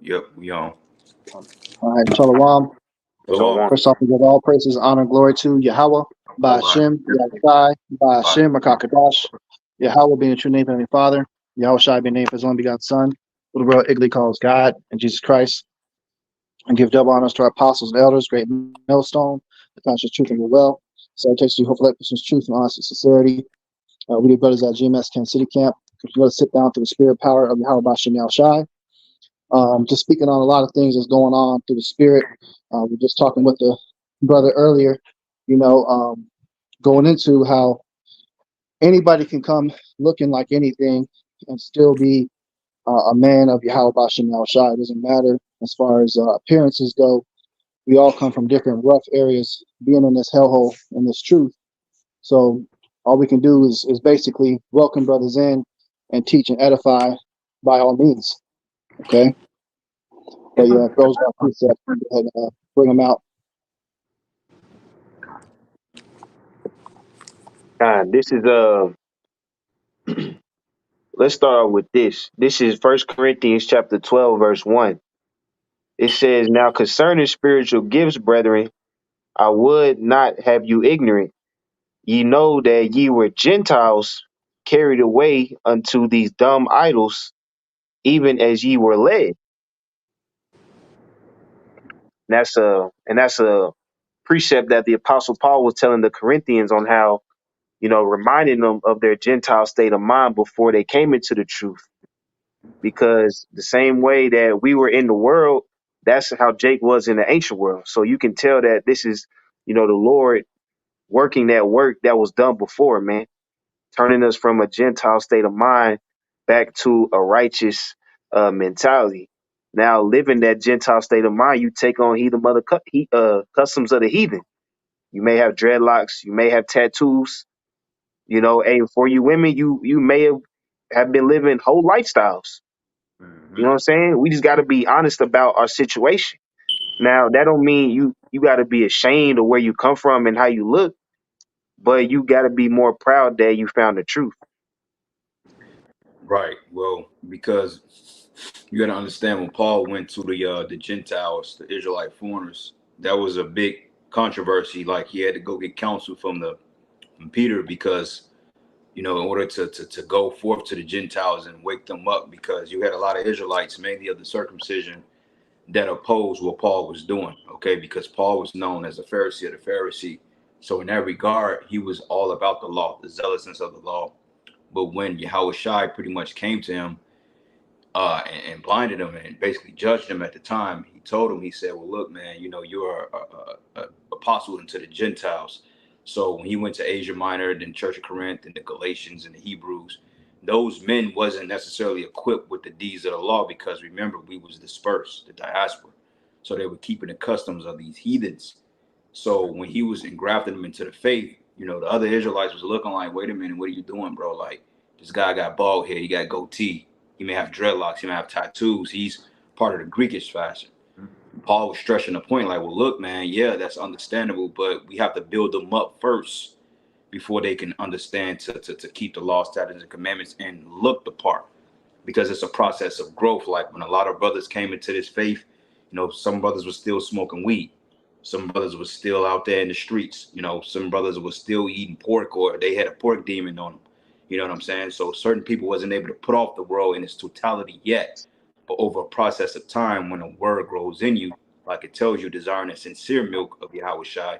Yep, we on. All right, Shalom. Shalom. First off, we give all praises, honor, and glory to Yahawah, bahasham, YAHAWAH, bahasham, Rakakadash. Yahawah being the true name of Heavenly Father, YAHAWAHSHI being named for His only begotten Son, little brother Igley calls God and Jesus Christ, and give double honors to our apostles and elders, great millstone, the conscious truth and will well. So it takes you hopefully person's truth and honesty and sincerity. We do brothers at GMS Kansas City Camp. Let us sit down through the spirit power of Yahawah Bashem Yahushai. Just speaking on a lot of things that's going on through the spirit. We're just talking with the brother earlier, going into how anybody can come looking like anything and still be a man of Yahawah Bashem Yahushai. It doesn't matter as far as appearances go. We all come from different rough areas, being in this hellhole and this truth. So all we can do is basically welcome brothers in and teach and edify by all means. Okay. But yeah, those are precepts. Go ahead and bring them out. This is let's start with this. This is First Corinthians chapter 12, verse 1. It says, "Now concerning spiritual gifts, brethren, I would not have you ignorant. Ye know that ye were Gentiles carried away unto these dumb idols, even as ye were led." And that's a precept that the Apostle Paul was telling the Corinthians on how, reminding them of their Gentile state of mind before they came into the truth. Because the same way that we were in the world, that's how Jake was in the ancient world. So you can tell that this is, the Lord working that work that was done before, man, turning us from a Gentile state of mind back to a righteous mentality. Now, living that Gentile state of mind, you take on customs of the heathen. You may have dreadlocks, you may have tattoos, and for you women, you may have been living whole lifestyles. You know what I'm saying? We just got to be honest about our situation. Now, that don't mean you got to be ashamed of where you come from and how you look, but you got to be more proud that you found the truth. Right. Well, because you got to understand when Paul went to the Gentiles, the Israelite foreigners, that was a big controversy. Like he had to go get counsel from Peter because in order to go forth to the Gentiles and wake them up, because you had a lot of Israelites, mainly of the circumcision, that opposed what Paul was doing. Okay, because Paul was known as a Pharisee of the Pharisee. So in that regard, he was all about the law, the zealousness of the law. But when YAHAWAHSHI pretty much came to him and blinded him and basically judged him at the time, he told him, he said, well, look, man, you're a apostle into the Gentiles. So when he went to Asia Minor, then Church of Corinth, and the Galatians and the Hebrews, those men wasn't necessarily equipped with the deeds of the law, because remember, we was dispersed, the diaspora. So they were keeping the customs of these heathens. So when he was engrafting them into the faith, the other Israelites was looking like, wait a minute, what are you doing, bro? Like, this guy got bald hair, he got goatee, he may have dreadlocks, he may have tattoos, he's part of the Greekish fashion. Paul was stretching the point like, well, look, man, yeah, that's understandable, but we have to build them up first before they can understand to keep the law, statutes, and commandments and look the part, because it's a process of growth. Like when a lot of brothers came into this faith, some brothers were still smoking weed. Some brothers were still out there in the streets. Some brothers were still eating pork, or they had a pork demon on them. You know what I'm saying? So certain people wasn't able to put off the world in its totality yet. But over a process of time, when a word grows in you, like it tells you, desiring a sincere milk of YAHAWAHSHI,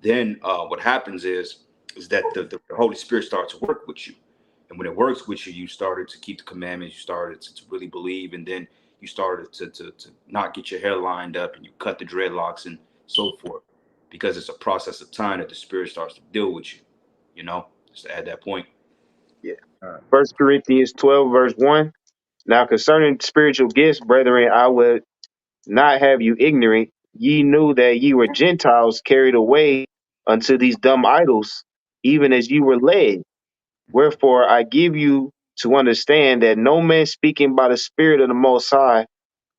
then what happens is that the Holy Spirit starts to work with you. And when it works with you, you started to keep the commandments, you started to really believe, and then you started to not get your hair lined up, and you cut the dreadlocks and so forth, because it's a process of time that the Spirit starts to deal with you, just to add that point. Yeah. First Corinthians 12, verse 1. "Now concerning spiritual gifts, brethren, I would not have you ignorant. Ye knew that ye were Gentiles carried away unto these dumb idols, even as ye were led. Wherefore I give you to understand that no man speaking by the Spirit of the Most High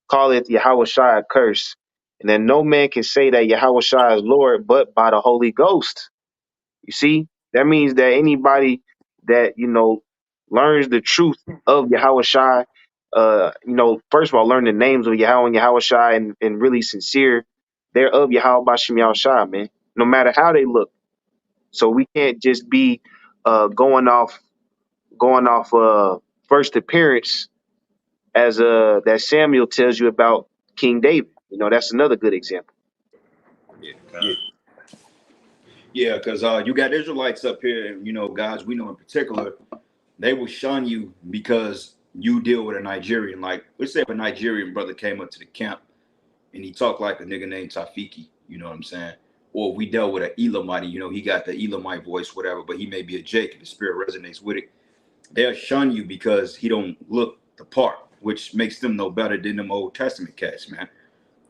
calleth YAHAWAHSHI a curse, and that no man can say that YAHAWAHSHI is Lord but by the Holy Ghost." You see, that means that anybody that, learns the truth of YAHAWAHSHI first of all, learn the names of Yahweh and YAHAWAHSHI and really sincere. They're of Yahweh Bashem Yahushai, man. No matter how they look. So we can't just be going off first appearance as that Samuel tells you about King David. That's another good example. Yeah. Yeah, because you got Israelites up here, and guys we know in particular, they will shun you because you deal with a Nigerian. Like, let's say if a Nigerian brother came up to the camp and he talked like a nigga named Tafiki, you know what I'm saying? Or we dealt with an Elamite, he got the Elamite voice, whatever, but he may be a Jake if the spirit resonates with it. They'll shun you because he don't look the part, which makes them no better than them Old Testament cats, man.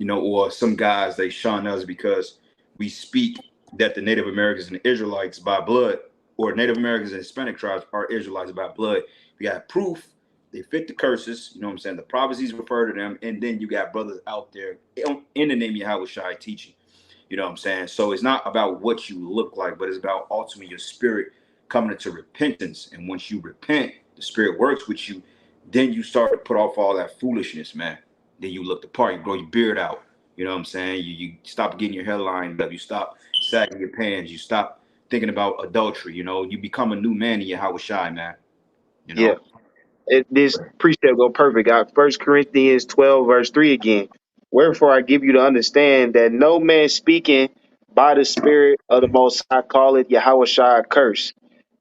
Or some guys, they shun us because we speak that the Native Americans and the Israelites by blood, or Native Americans and Hispanic tribes are Israelites by blood. We got proof they fit the curses, you know what I'm saying? The prophecies refer to them, and then you got brothers out there in the name of YAHAWAHSHI teaching. You know what I'm saying? So it's not about what you look like, but it's about ultimately your spirit coming into repentance. And once you repent, the spirit works with you. Then you start to put off all that foolishness, man. Then you look the part, you grow your beard out. You know what I'm saying? You stop getting your hair lined up. You stop sagging your pants. You stop thinking about adultery. You become a new man in YAHAWAHSHI, man. Yeah. This precept go perfect. Got 1 Corinthians 12, verse 3 again. Wherefore I give you to understand that no man speaking by the Spirit of the Most High calleth YAHAWAHSHI curse,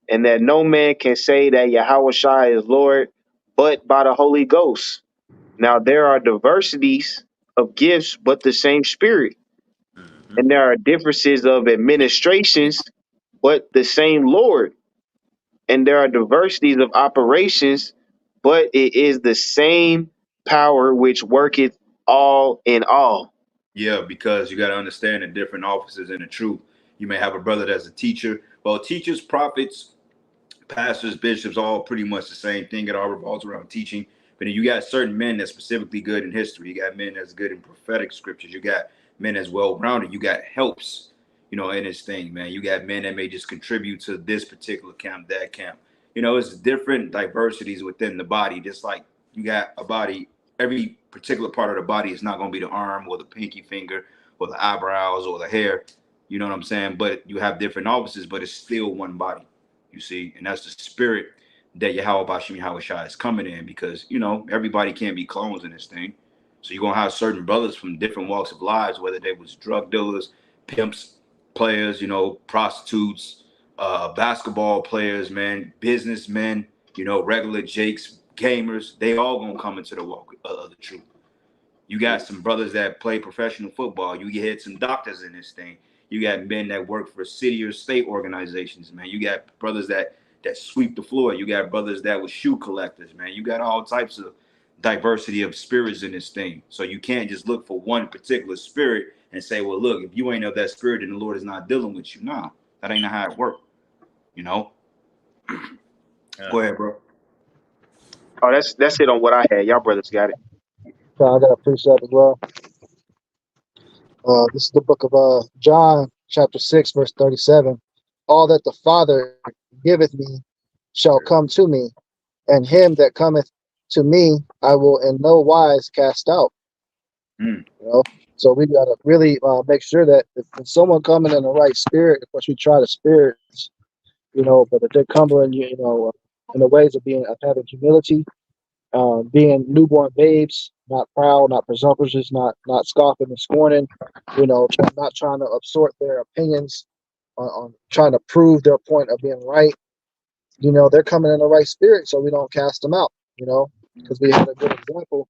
and that no man can say that YAHAWAHSHI is Lord but by the Holy Ghost. Now there are diversities of gifts, but the same Spirit. And there are differences of administrations, but the same Lord. And there are diversities of operations, but it is the same power which worketh all in all. Yeah, because you got to understand the different offices in the truth. You may have a brother that's a teacher. Well, teachers, prophets, pastors, bishops, all pretty much the same thing. It all revolves around teaching. But then you got certain men that's specifically good in history. You got men that's good in prophetic scriptures. You got men that's well-rounded. You got helps, in this thing, man. You got men that may just contribute to this particular camp, that camp. It's different diversities within the body. Just like you got a body, every particular part of the body is not going to be the arm or the pinky finger or the eyebrows or the hair. You know what I'm saying? But you have different offices, but it's still one body. You see, and that's the spirit that Yahweh Bashem YAHAWAHSHI is coming in, because everybody can't be clones in this thing. So you're gonna have certain brothers from different walks of lives, whether they was drug dealers, pimps, players, prostitutes, basketball players, man, businessmen, regular jakes, gamers. They all gonna come into the walk of the truth. You got some brothers that play professional football. You get some doctors in this thing. You got men that work for city or state organizations, man. You got brothers that sweep the floor. You got brothers that were shoe collectors, man. You got all types of diversity of spirits in this thing. So you can't just look for one particular spirit and say, well, look, if you ain't of that spirit, then the Lord is not dealing with you. No, that ain't how it works. Go ahead, bro. Oh, that's it on what I had. Y'all brothers got it. So I got a precept as well. This is the book of John, chapter 6, verse 37. All that the Father giveth me shall come to me, and him that cometh to me I will in no wise cast out. So we gotta really make sure that if someone coming in the right spirit, of course we try the spirits, but if they're coming, in the ways of having humility, being newborn babes, not proud, not presumptuous, not scoffing and scorning, not trying to absorb their opinions, on trying to prove their point of being right. They're coming in the right spirit, so we don't cast them out. Because we had a good example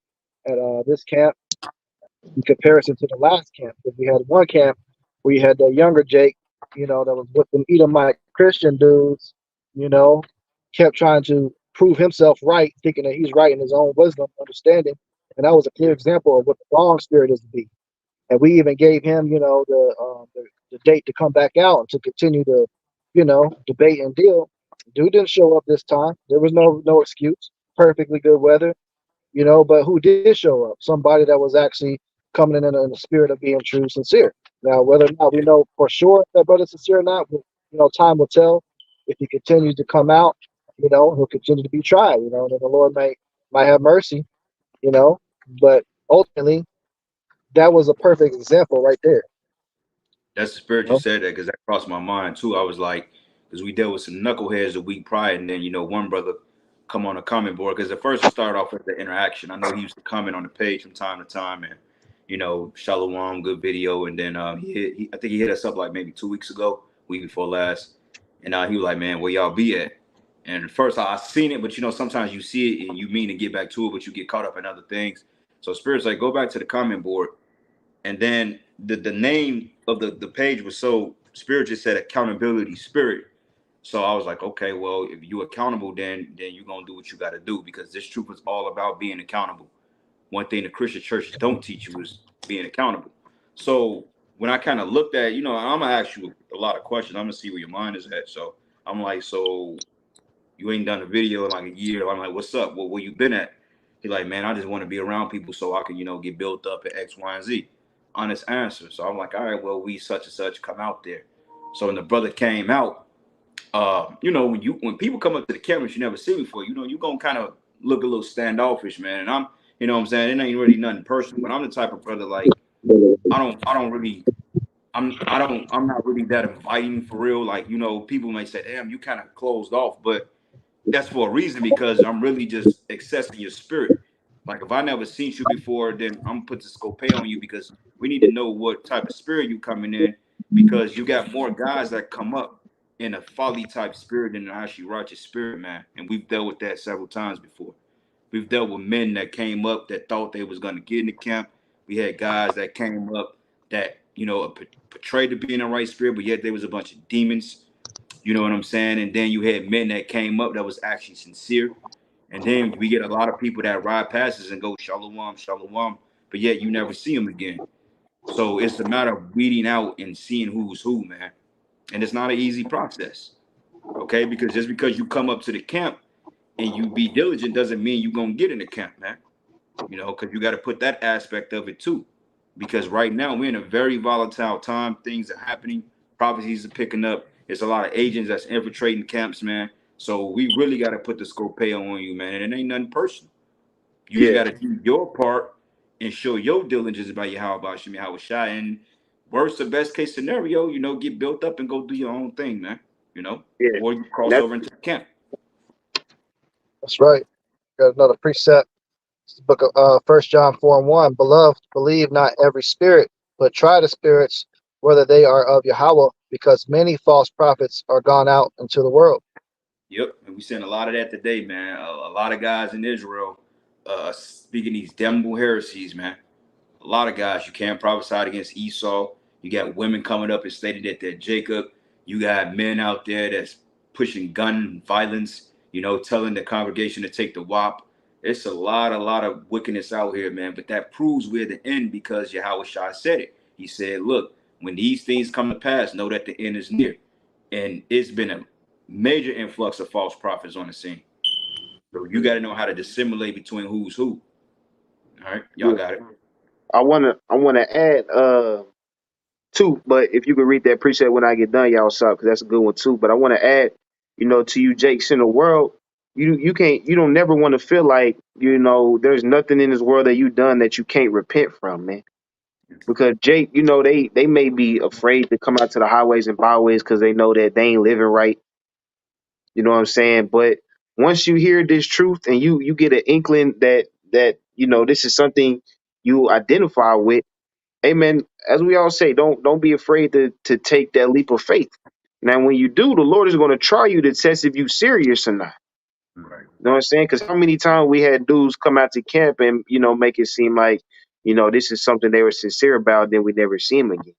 at this camp in comparison to the last camp. Because we had one camp where you had the younger Jake, that was with them Edomite Christian dudes, kept trying to prove himself right, thinking that he's right in his own wisdom, understanding. And that was a clear example of what the wrong spirit is to be. And we even gave him, the date to come back out and to continue to, debate and deal. Dude didn't show up this time. There was no excuse. Perfectly good weather, but who did show up? Somebody that was actually coming in the spirit of being true, sincere. Now, whether or not we know for sure if that brother's sincere or not, time will tell. If he continues to come out, he'll continue to be tried, and then the Lord might have mercy, you know. But ultimately, that was a perfect example right there. That's the spirit You you know? said that because that crossed my mind too. I was like, because we dealt with some knuckleheads a week prior, and then one brother come on a comment board because at first it started off with the interaction. I know he used to comment on the page from time to time, and Shalom, good video, and then I think he hit us up like maybe 2 weeks ago, week before last, and he was like, man, where y'all be at? And at first I seen it, but sometimes you see it and you mean to get back to it, but you get caught up in other things. So spirit's like, go back to the comment board. And then the name of the page was so spirit just said accountability spirit. So I was like, okay, well, if you accountable, then you're gonna do what you gotta do because this truth is all about being accountable. One thing the Christian church don't teach you is being accountable. So when I kind of looked at, I'm gonna ask you a lot of questions. I'm gonna see where your mind is at. So I'm like, so you ain't done a video in like a year. I'm like, what's up? Well, where you been at? He like, man, I just want to be around people so I can, get built up at X, Y, and Z. Honest answer. So I'm like, all right, well, we such and such come out there. So when the brother came out, when people come up to the cameras you never see before, you gonna kind of look a little standoffish, man. And I'm, what I'm saying, it ain't really nothing personal, but I'm the type of brother like I don't really I'm not really that inviting for real. Like, people may say, damn, you kind of closed off, but that's for a reason because I'm really just accessing your spirit. Like if I never seen you before, then I'm gonna put the scope on you because we need to know what type of spirit you coming in because you got more guys that come up in a folly type spirit than an actually righteous spirit, man. And we've dealt with that several times before. We've dealt with men that came up that thought they was gonna get in the camp. We had guys that came up that portrayed to be in the right spirit, but yet there was a bunch of demons. You know what I'm saying? And then you had men that came up that was actually sincere. And then we get a lot of people that ride passes and go shalom, shalom, but yet you never see them again. So it's a matter of weeding out and seeing who's who, man. And it's not an easy process, okay? Because just because you come up to the camp and you be diligent doesn't mean you're going to get in the camp, man. Because you got to put that aspect of it too. Because right now we're in a very volatile time. Things are happening. Prophecies are picking up. There's a lot of agents that's infiltrating camps, man. So we really got to put the scopeo on you, man. And it ain't nothing personal. You just got to do your part and show your diligence about YAHAWAHSHI. And worst to best case scenario, get built up and go do your own thing, man. Yeah. Or you And cross over into the camp. That's right. Got another precept. It's the book of 1 John 4:1. Beloved, believe not every spirit, but try the spirits whether they are of Yahweh, because many false prophets are gone out into the world. Yep, and we seeing a lot of that today, man. A lot of guys in Israel speaking these damnable heresies, man. A lot of guys, you can't prophesy against Esau. You got women coming up and stating that they're Jacob. You got men out there that's pushing gun violence, telling the congregation to take the WAP. It's a lot of wickedness out here, man. But that proves we're at the end because Yahawashi said it. He said, look, when these things come to pass, know that the end is near. And it's been a major influx of false prophets on the scene. So you got to know how to dissimulate between who's who. All right, y'all got it. I wanna add two, but if you could read that precept when I get done, y'all stop because that's a good one too. But I want to add, to you, Jakes, in the world, you don't never want to feel like there's nothing in this world that you done that you can't repent from, man. Because Jake, they may be afraid to come out to the highways and byways because they know that they ain't living right. You know what I'm saying? But once you hear this truth and you get an inkling that this is something you identify with, amen. As we all say, don't be afraid to take that leap of faith. Now, when you do, the Lord is going to try you to test if you serious or not. Right. You know what I'm saying? Because how many times we had dudes come out to camp and make it seem like this is something they were sincere about, then we never see them again.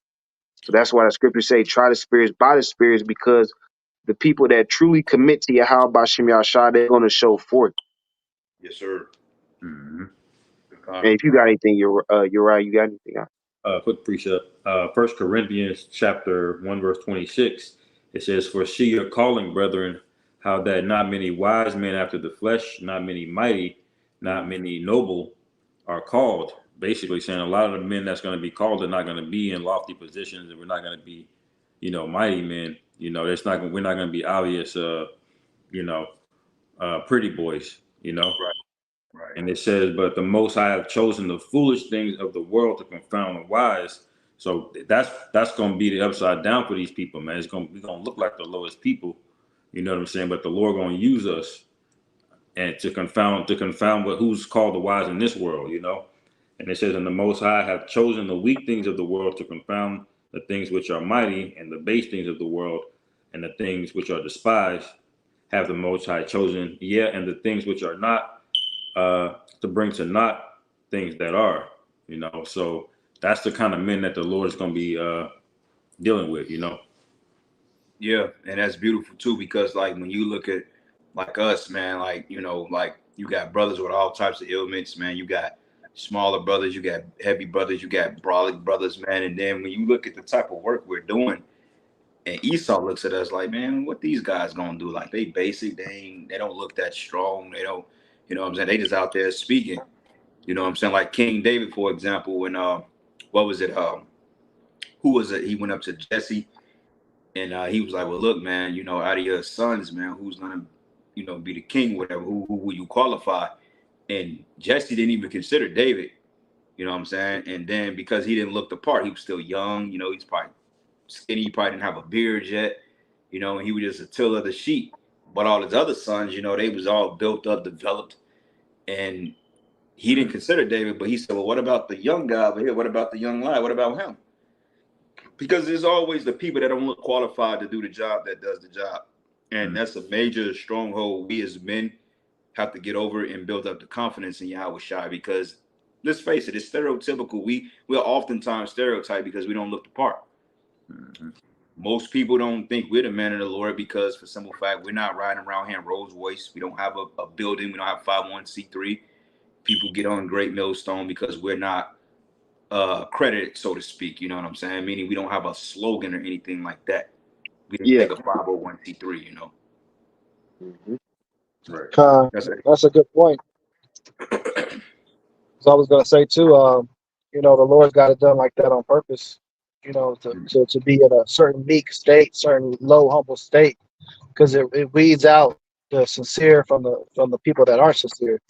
So that's why the scriptures say, try the spirits by the spirits, because the people that truly commit to Yahweh Bashem Yahshua, they're going to show forth. Yes, sir. Mm-hmm. And if you got anything, you're right. You got anything else? Quick precept. 1 Corinthians chapter 1 verse 26. It says, "For see your calling, brethren, how that not many wise men after the flesh, not many mighty, not many noble are called." Basically saying a lot of the men that's going to be called are not going to be in lofty positions, and we're not going to be, mighty men. We're not going to be obvious, pretty boys. Right. Right. And it says, but the Most High have chosen the foolish things of the world to confound the wise. So that's going to be the upside down for these people, man. We're going to look like the lowest people. You know what I'm saying? But the Lord going to use us and to confound who's called the wise in this world, you know? And it says, and the Most High have chosen the weak things of the world to confound the things which are mighty, and the base things of the world and the things which are despised have the Most High chosen, and the things which are not, to bring to naught things that are, you know. So that's the kind of men that the Lord is going to be dealing with, you know. Yeah, and that's beautiful too, because like when you look at like us, man, like you know, like you got brothers with all types of ailments, man. You got smaller brothers, you got heavy brothers, you got brolic brothers, man. And then when you look at the type of work we're doing, and Esau looks at us like, man, what these guys gonna do? Like they basic, they don't look that strong. They don't, you know what I'm saying? They just out there speaking. You know what I'm saying? Like King David, for example, when what was it? Who was it? He went up to Jesse and he was like, well, look, man, you know, out of your sons, man, who's gonna, you know, be the king, whatever, who will you qualify? And Jesse didn't even consider David, you know what I'm saying? And then because he didn't look the part, he was still young, you know, he's probably skinny, he probably didn't have a beard yet, you know, and he was just a tiller of the sheep. But all his other sons, you know, they was all built up, developed, and he didn't consider David, but he said, well, what about the young guy over here? What about the young lad? What about him? Because there's always the people that don't look qualified to do the job that does the job. And that's a major stronghold we as men have to get over and build up the confidence in YAHAWAHSHI, because let's face it, it's stereotypical. We're oftentimes stereotyped because we don't look the part. Most people don't think we're the man of the Lord because, for simple fact, we're not riding around here in Rolls Royce. We don't have a building. We don't have 501c3. People get on Great Millstone because we're not credited, so to speak. You know what I'm saying? Meaning we don't have a slogan or anything like that. We didn't take a 501c3, you know. Right. That's a good point. So I was gonna say too, you know, the Lord's got it done like that on purpose, you know, to be in a certain meek state, certain low, humble state, because it weeds out the sincere from the people that aren't sincere.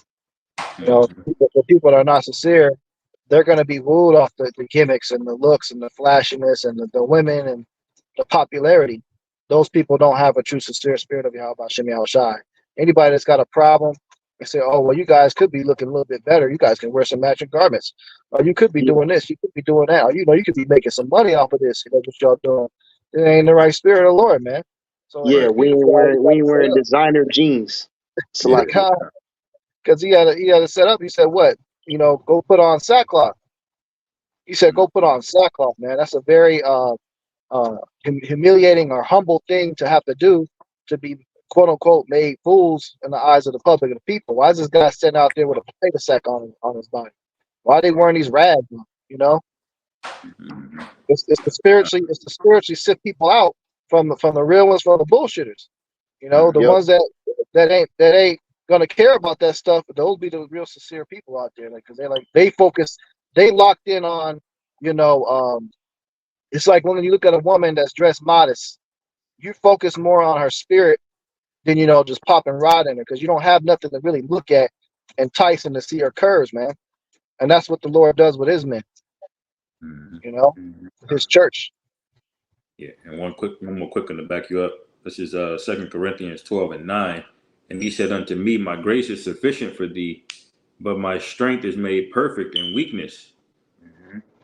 You know, the people that are not sincere, they're going to be wooed off the gimmicks and the looks and the flashiness and the women and the popularity. Those people don't have a true sincere spirit of YAHAWAHSHI. Anybody that's got a problem, they say, oh, well, you guys could be looking a little bit better. You guys can wear some matching garments. Or you could be doing this. You could be doing that. Or, you know, you could be making some money off of this. You know, what y'all doing. It ain't the right spirit of the Lord, man. So Yeah, we ain't wearing designer jeans. Because he had to set up. He said, what? You know, go put on sackcloth. He said, go put on sackcloth, man. That's a very humiliating or humble thing to have to do, to be quote unquote made fools in the eyes of the public and the people. Why is this guy sitting out there with a potato sack on his body? Why are they wearing these rags? You know, it's to spiritually sift people out from the real ones, from the bullshitters. You know, the ones that ain't gonna care about that stuff. But those be the real sincere people out there, because they locked in on, you know, it's like when you look at a woman that's dressed modest, you focus more on her spirit than, you know, just popping rod in her, because you don't have nothing to really look at enticing to see her curves, man. And that's what the Lord does with his men, you know, his church. Yeah, and one more quick one to back you up. This is 2 Corinthians 12:9. And he said unto me, my grace is sufficient for thee, but my strength is made perfect in weakness.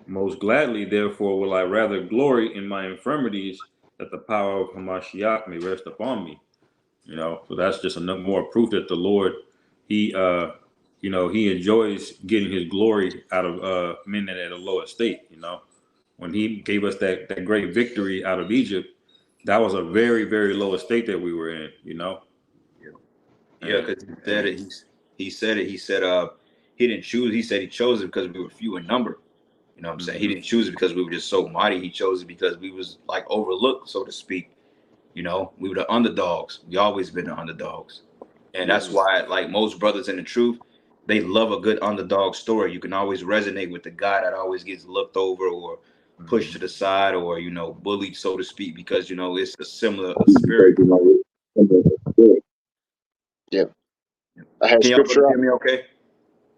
Most gladly, therefore, will I rather glory in my infirmities, that the power of Hamashiach may rest upon me. You know, so that's just enough more proof that the Lord, he you know, he enjoys getting his glory out of men that are at a lower state. You know, when he gave us that great victory out of Egypt, that was a very, very low estate that we were in, you know. Yeah, because he said he said he didn't choose. He said he chose it because we were few in number. You know what I'm saying? He didn't choose it because we were just so mighty. He chose it because we was like overlooked, so to speak. You know, we were the underdogs. We always been the underdogs. And that's why, like most brothers in the truth, they love a good underdog story. You can always resonate with the guy that always gets looked over or pushed to the side, or, you know, bullied, so to speak, because, you know, it's a similar spirit. Yeah. I had Can y'all scripture hear me okay?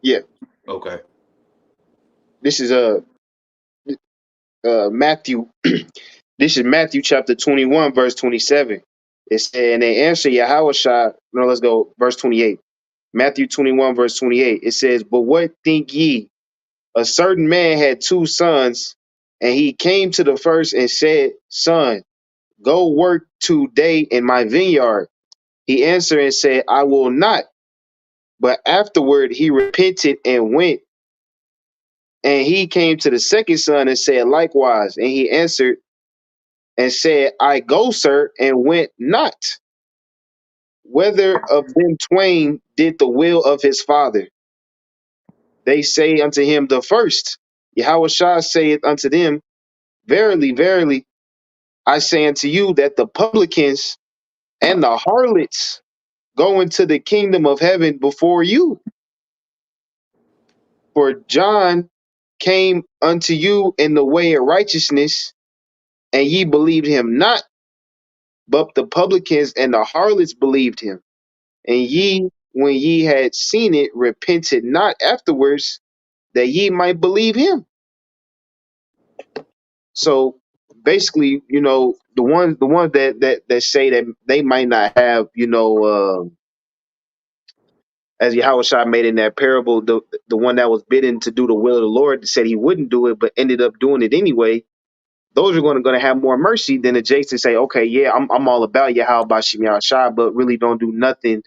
Yeah, Okay. this is Matthew. This is Matthew chapter 21, verse 27. It said, and they answer YAHAWAHSHI. No, let's go verse 28. Matthew 21, verse 28. It says, but what think ye? A certain man had two sons, and he came to the first and said, son, go work today in my vineyard. He answered and said, I will not. But afterward he repented and went. And he came to the second son and said likewise. And he answered and said, I go, sir, and went not. Whether of them twain did the will of his father? They say unto him, the first. Yahushua saith unto them, verily, verily, I say unto you that the publicans and the harlots go into the kingdom of heaven before you. For John came unto you in the way of righteousness, and ye believed him not, but the publicans and the harlots believed him. And ye, when ye had seen it, repented not afterwards, that ye might believe him. So basically, the ones that say that they might not have, as Yahushua made in that parable, the one that was bidden to do the will of the Lord said he wouldn't do it, but ended up doing it anyway. Those are going to have more mercy than the Jakes to say, okay, yeah, I'm all about YAHAWAHSHI, but really don't do nothing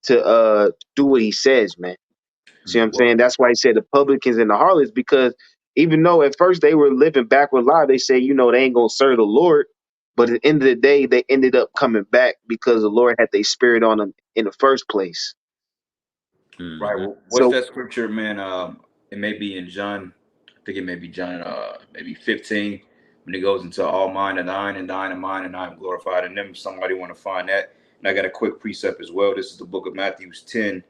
to do what he says, man. See what I'm Well, saying? That's why he said the publicans and the harlots, because even though at first they were living backward life, they say, they ain't gonna serve the Lord. But at the end of the day, they ended up coming back because the Lord had their spirit on them in the first place. right. Mm-hmm. Well, what's So that scripture, man? It may be in John. I think it may be John. Maybe 15, when it goes into all mine and thine and thine and mine and I am glorified in them. Somebody want to find that? And I got a quick precept as well. This is the book of Matthew 10,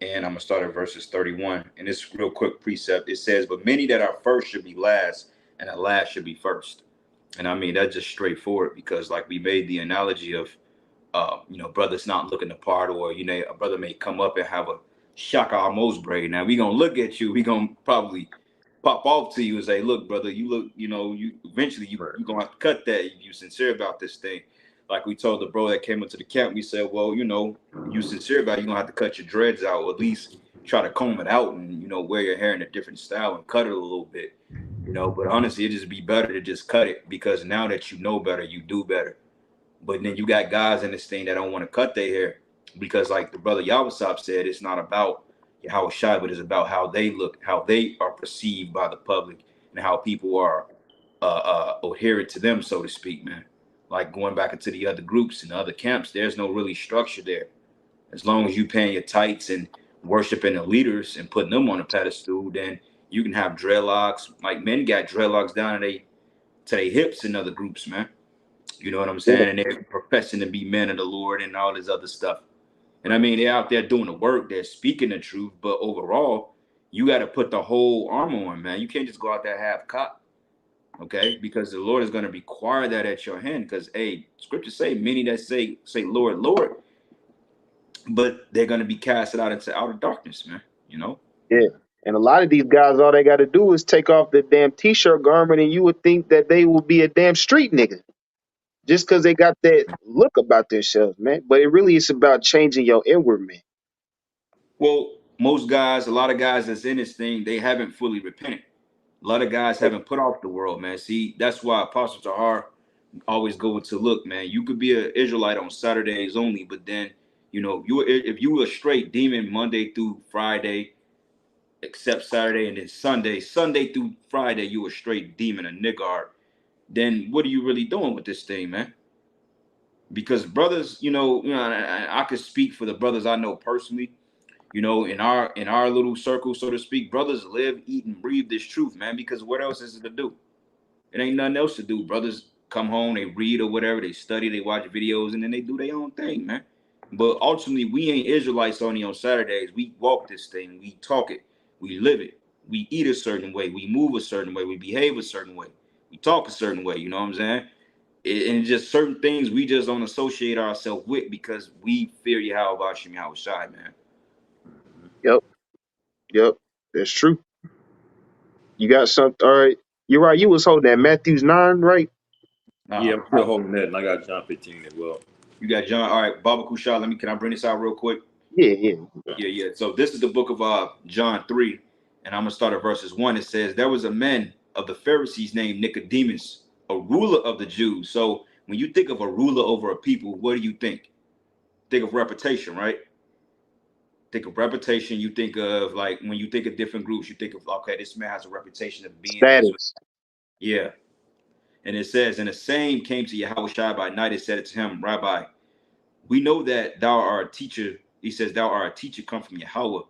and I'm gonna start at verses 31. And this real quick precept. It says, "But many that are first should be last, and the last should be first." And I mean that's just straightforward because, like we made the analogy of brothers not looking the part, or a brother may come up and have a shaka almost braid. Now we gonna look at you, we gonna probably pop off to you and say, look, brother, you look, you eventually you gonna have to cut that if you sincere about this thing. Like we told the bro that came into the camp, we said, well, you sincere about it, you're gonna have to cut your dreads out, or at least try to comb it out and wear your hair in a different style and cut it a little bit. But honestly, it just be better to just cut it, because now that you know better, you do better. But then you got guys in this thing that don't want to cut their hair because, like the brother Yawasop said, it's not about how shy, but it's about how they look, how they are perceived by the public, and how people are adherent to them, so to speak, man. Like going back into the other groups and the other camps, there's no really structure there. As long as you paying your tights and worshiping the leaders and putting them on a pedestal, then you can have dreadlocks. Like men got dreadlocks down to their hips in other groups, man. You know what I'm yeah, saying? And they're professing to be men of the Lord and all this other stuff. And I mean, they're out there doing the work, they're speaking the truth, but overall, you got to put the whole armor on, man. You can't just go out there half cocked, okay? Because the Lord is going to require that at your hand. Because, hey, scriptures say many that say, Lord, Lord, but they're going to be casted out into outer darkness, man. yeah. And a lot of these guys, all they got to do is take off the damn t-shirt garment, and you would think that they will be a damn street nigga just because they got that look about themselves, man. But it really is about changing your inward man. Well, most guys, a lot of guys that's in this thing, they haven't fully repented. A lot of guys haven't put off the world, man. See, that's why Apostle Tahar always go to look, man. You could be an Israelite on Saturdays only, but then if you were a straight demon Monday through Friday, except Saturday, and then Sunday through Friday, you a straight demon, a niggard. Then what are you really doing with this thing, man? Because brothers, I could speak for the brothers I know personally. In our little circle, so to speak, brothers live, eat, and breathe this truth, man. Because what else is it to do? It ain't nothing else to do. Brothers come home, they read or whatever, they study, they watch videos, and then they do their own thing, man. But ultimately, we ain't Israelites only on Saturdays. We walk this thing, we talk it, we live it. We eat a certain way, we move a certain way, we behave a certain way, we talk a certain way. You know what I'm saying? And just certain things we just don't associate ourselves with because we fear YAHAWAHSHI, man. Yep. Yep, that's true. You got something. All right, you're right. You was holding that Matthew's 9, right? Yeah, I'm still holding that, and I got John 15 as well. You got John. All right, Baba Kushal. Can I bring this out real quick? Yeah, yeah. Yeah. So this is the book of John 3, and I'm gonna start at verses 1. It says, there was a man of the Pharisees named Nicodemus, a ruler of the Jews. So when you think of a ruler over a people, what do you think? Think of reputation, right? Think of reputation. You think of, like, when you think of different groups, you think of, okay, this man has a reputation of being this. Status. Yeah. And it says, and the same came to YAHAWAHSHI by night and said it to him, Rabbi, we know that thou art a teacher. He says, thou art a teacher come from Yahweh.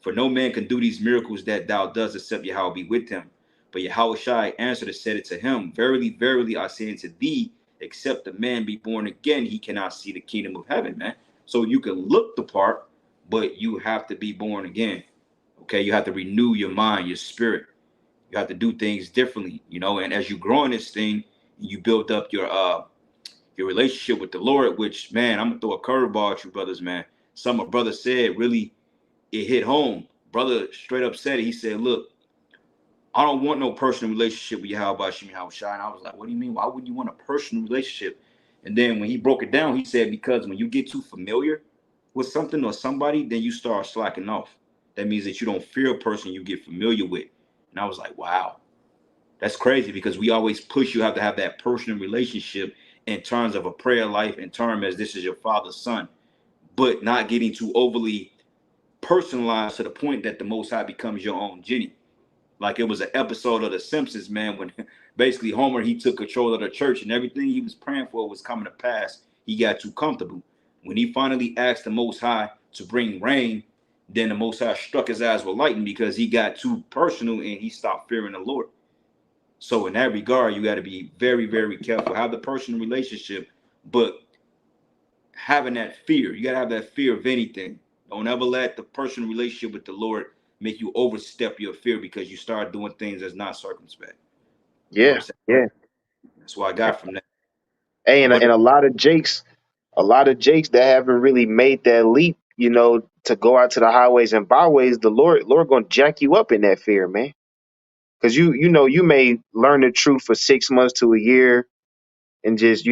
For no man can do these miracles that thou dost except Yahweh be with him. But YAHAWAHSHI answered and said it to him, verily, verily, I say unto thee, except a man be born again, he cannot see the kingdom of heaven, man. So you can look the part, but you have to be born again. Okay, you have to renew your mind, your spirit. You have to do things differently, and as you grow in this thing, you build up your relationship with the Lord, which, man, I'm gonna throw a curveball at you brothers, man. Some of brother said, really, it hit home. Brother straight up said it. He said, look, I don't want no personal relationship with YAHAWAHSHI and YAHAWAHSHI. And I was like, what do you mean? Why wouldn't you want a personal relationship? And then when he broke it down, he said, because when you get too familiar with something or somebody, then you start slacking off. That means that you don't fear a person you get familiar with. And I was like, wow, that's crazy, because we always push you have to have that personal relationship in terms of a prayer life, in terms as this is your father's son, but not getting too overly personalized to the point that the Most High becomes your own Jenny. Like it was an episode of The Simpsons, man, when basically Homer, he took control of the church and everything he was praying for was coming to pass. He got too comfortable. When he finally asked the Most High to bring rain, then the Most High struck his eyes with lightning because he got too personal and he stopped fearing the Lord. So in that regard, you got to be very, very careful. Have the personal relationship, but having that fear, you got to have that fear of anything. Don't ever let the personal relationship with the Lord make you overstep your fear because you start doing things that's not circumspect. You know what Yeah, I'm saying? yeah. That's what I got from that. Hey, and, But and a lot of Jakes that haven't really made that leap, to go out to the highways and byways, the Lord gonna jack you up in that fear, man. Because you may learn the truth for 6 months to a year, and just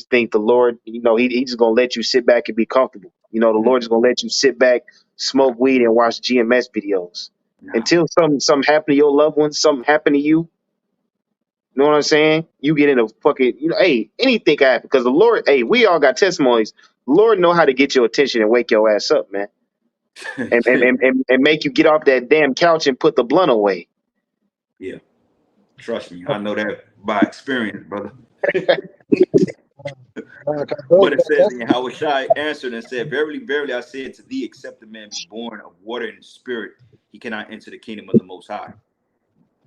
think the Lord, he just gonna let you sit back and be comfortable. The Lord is gonna let you sit back, smoke weed, and watch GMS videos nah, until something happen to your loved ones, something happen to you. You know what I'm saying? You get in a fucking, hey, anything can happen because the Lord, hey, we all got testimonies. The Lord know how to get your attention and wake your ass up, man, and make you get off that damn couch and put the blunt away. yeah, trust me, I know that by experience, brother. Those But it got says, and testimony. Yahushua answered and said, verily, verily, I say unto thee, except a man be born of water and spirit, he cannot enter the kingdom of the Most High.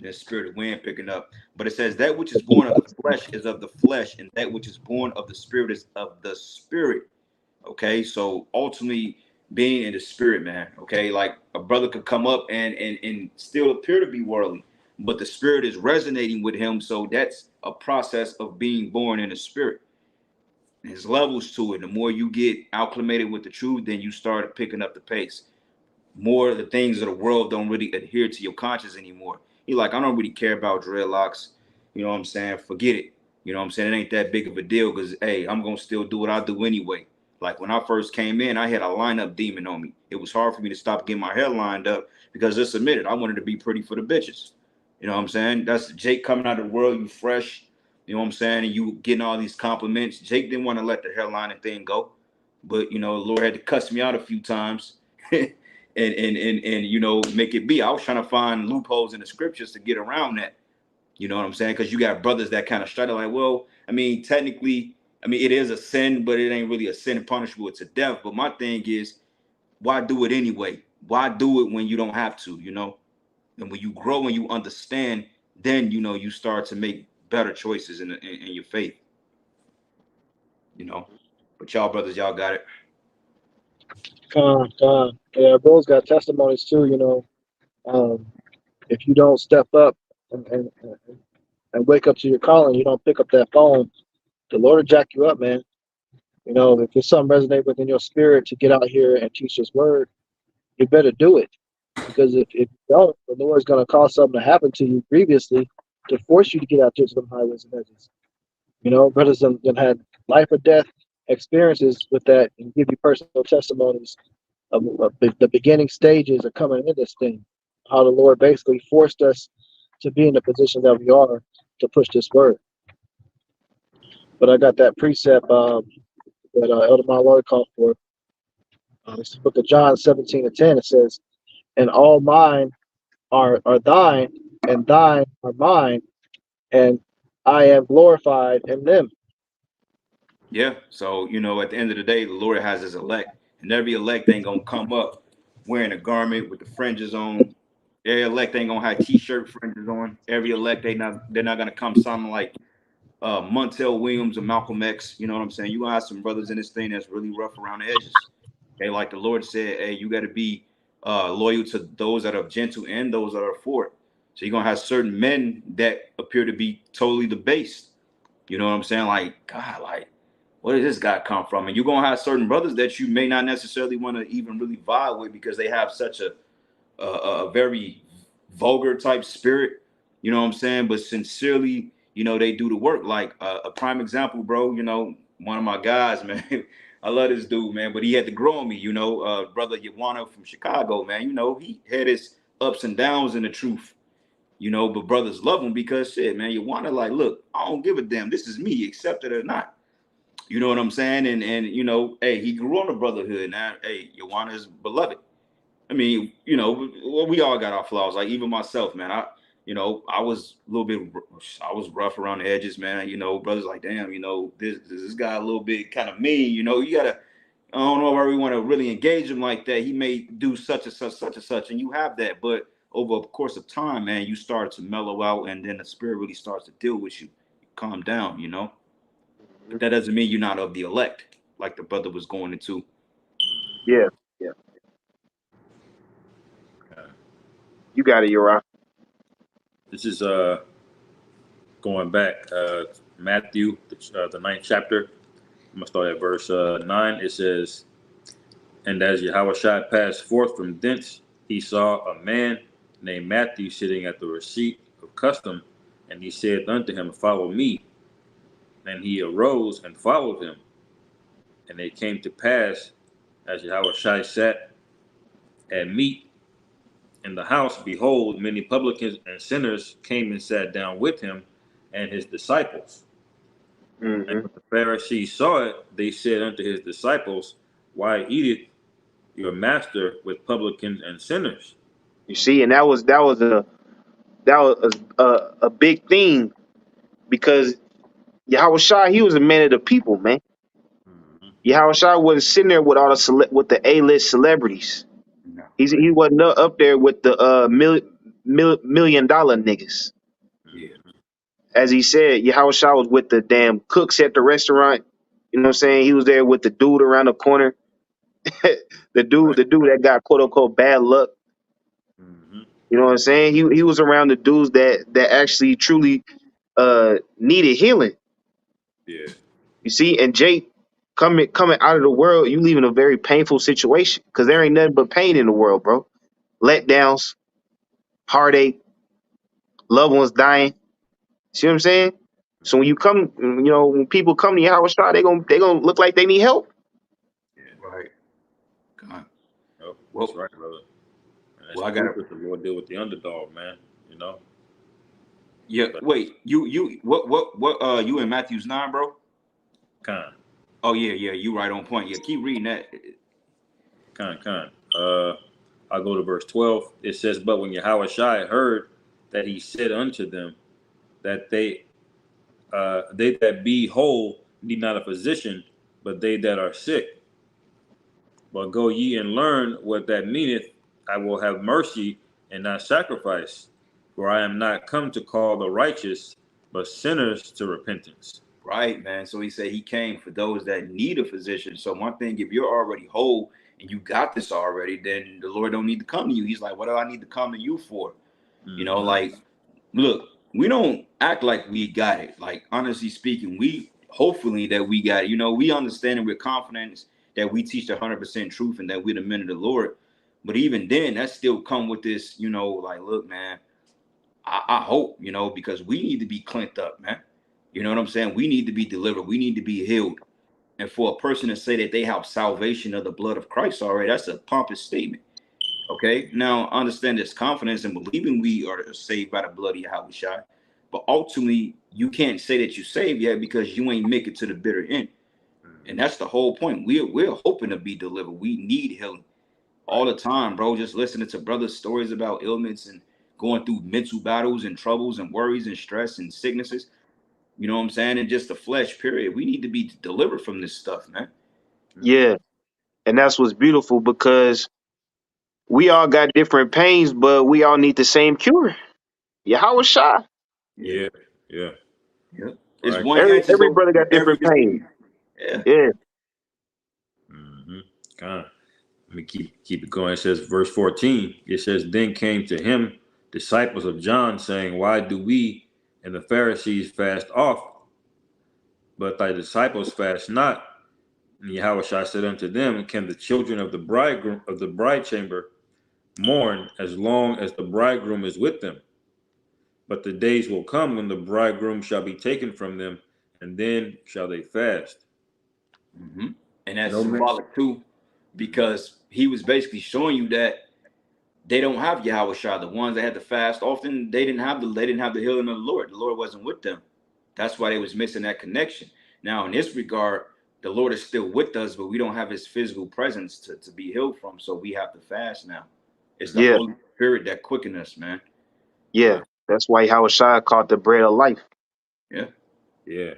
The spirit of wind picking up. But it says, that which is born of the flesh is of the flesh, and that which is born of the spirit is of the spirit. Okay, so ultimately being in the spirit, man. Okay, like a brother could come up and still appear to be worldly, but the spirit is resonating with him. So that's a process of being born in the spirit. There's levels to it. The more you get acclimated with the truth, then you start picking up the pace. More of the things of the world don't really adhere to your conscience anymore. You're like, I don't really care about dreadlocks. You know what I'm saying? Forget it. You know what I'm saying? It ain't that big of a deal because, hey, I'm going to still do what I do anyway. Like when I first came in, I had a lineup demon on me. It was hard for me to stop getting my hair lined up because just admit it, I wanted to be pretty for the bitches. You know what I'm saying? That's Jake coming out of the world, you fresh. You know what I'm saying? And you getting all these compliments. Jake didn't want to let the hairline and thing go. But, the Lord had to cuss me out a few times. and make it be. I was trying to find loopholes in the scriptures to get around that. You know what I'm saying? Because you got brothers that kind of struggle like, well, I mean, technically, it is a sin, but it ain't really a sin and punishable. It's a death. But my thing is, why do it anyway? Why do it when you don't have to? And when you grow and you understand, then you start to make better choices in your faith. But y'all brothers, y'all got it. Yeah, bro's got testimonies too. If you don't step up and wake up to your calling, you don't pick up that phone, the Lord will jack you up, man. If there's something resonate within your spirit to get out here and teach His word, you better do it. Because if you don't, the Lord's going to cause something to happen to you previously to force you to get out to some highways and hedges. You know, brothers that had life or death experiences with that and give you personal testimonies of the beginning stages of coming in this thing. How the Lord basically forced us to be in the position that we are to push this word. But I got that precept that Elder Lord called for. It's the book of John 17:10. It says, "And all mine are thine, and thine are mine, and I am glorified in them." Yeah. So, you know, at the end of the day, the Lord has his elect, and every elect ain't gonna come up wearing a garment with the fringes on. Every elect ain't gonna have t-shirt fringes on. Every elect they're not gonna come sounding like Montel Williams or Malcolm X. You know what I'm saying? You gonna have some brothers in this thing that's really rough around the edges. Okay, like the Lord said, hey, you got to be loyal to those that are gentle and those that are for it. So you're gonna have certain men that appear to be totally debased. You know what I'm saying? Like, God, like, where did this guy come from? And you're gonna have certain brothers that you may not necessarily want to even really vibe with because they have such a very vulgar type spirit. You know what I'm saying? But sincerely, you know, they do the work. Like a prime example, bro. You know, one of my guys, man. I love this dude, man. But he had to grow on me. You know, brother YAHAWAH from Chicago, man. You know, he had his ups and downs in the truth. You know, but brothers love him because shit, man. YAHAWAH like, look, I don't give a damn. This is me, accept it or not. You know what I'm saying? And you know, hey, he grew on the brotherhood. Now, hey, YAHAWAH is beloved. I mean, you know, we all got our flaws. Like even myself, man. You know, I was a little bit, I was rough around the edges, man. You know, brothers like, damn, you know, this guy a little bit kind of mean. You know, you gotta. I don't know if we want to really engage him like that. He may do such and such, and you have that. But over the course of time, man, you start to mellow out, and then the spirit really starts to deal with you. You calm down, you know. But that doesn't mean you're not of the elect, like the brother was going into. Yeah, yeah. You got it, Uriah. This is going back Matthew, the 9th chapter. I'm gonna start at verse 9. It says, "And as YAHAWAHSHI passed forth from thence, he saw a man named Matthew sitting at the receipt of custom, and he said unto him, Follow me. And he arose and followed him. And it came to pass, as YAHAWAHSHI sat at meat in the house, behold, many publicans and sinners came and sat down with him and his disciples. And Mm-hmm. when the Pharisees saw it, they said unto his disciples, Why eateth your master with publicans and sinners? You see, and that was a big thing because Yahushua, he was a man of the people, man. Mm-hmm. Yahushua wasn't sitting there with all the with the A-list celebrities. No, He wasn't up there with the $1 million niggas. yeah, As he said, Yahushua was with the damn cooks at the restaurant. You know what I'm saying? He was there with the dude around the corner. Right. The dude that got quote unquote bad luck. Mm-hmm. You know what I'm saying? He was around the dudes that actually truly needed healing. Yeah. You see, and Jake coming out of the world, you leave in a very painful situation because there ain't nothing but pain in the world, bro. Letdowns, heartache, loved ones dying. See what I'm saying? So when you come, when people come to your house, they gonna look like they need help. Yeah. right. God. Yep. That's Well, right, brother. And that's well, I proof gotta. that the Lord deal with the underdog, man. You know? Yeah. But Wait. What? You in Matthew's 9, bro? con. Oh yeah, yeah. You right on point. Yeah. Keep reading that. Con. I'll go to verse 12. It says, But when YAHAWAHSHI heard that he said unto them that they that be whole need not a physician, but they that are sick. But go ye and learn what that meaneth. I will have mercy and not sacrifice, for I am not come to call the righteous, but sinners to repentance. Right, man. So he said he came for those that need a physician. So one thing, if you're already whole and you got this already, then the Lord don't need to come to you. He's like, what do I need to come to you for? You know, Mm-hmm. like, look, we don't act like we got it. Like, honestly speaking, we hopefully that we got it. You know, we understand and we're confident that we teach the 100% truth and that we're the men of the Lord. But even then, that still come with this, you know, like, look, man, I hope, you know, because we need to be cleansed up, man. You know what I'm saying? We need to be delivered. We need to be healed. And for a person to say that they have salvation of the blood of Christ already, that's a pompous statement. Okay. Now, understand this confidence and believing we are saved by the blood of YAHAWAHSHI. But ultimately, you can't say that you're saved yet because you ain't make it to the bitter end. And that's the whole point. We're hoping to be delivered. We need healing all the time, bro. Just listening to brothers' stories about ailments and going through mental battles and troubles and worries and stress and sicknesses. You know what I'm saying? And just the flesh, period. We need to be delivered from this stuff, man. Yeah. And that's what's beautiful, because we all got different pains, but we all need the same cure. YAHAWAHSHI. Yeah. Yeah. Yeah. It's Right. one Every antidote brother for got every different pains. disease. Yeah. Yeah. Kind of. Let me keep it going. It says, verse 14. It says, then came to him disciples of John, saying, why do we and the Pharisees fast oft, but thy disciples fast not? And Yahushua said unto them, can the children of the bridegroom of the bride chamber mourn as long as the bridegroom is with them? But the days will come when the bridegroom shall be taken from them, and then shall they fast. And that's No man. symbolic too, because he was basically showing you that they don't have YAHAWAHSHI. The ones that had to fast often, they didn't have the healing of the Lord. The Lord wasn't with them. That's why they was missing that connection. Now, in this regard, the Lord is still with us, but we don't have his physical presence to be healed from. So we have to fast now. It's the Yeah. Holy Spirit that quickens us, man. Yeah. That's why YAHAWAHSHI called the bread of life. Yeah. Yeah.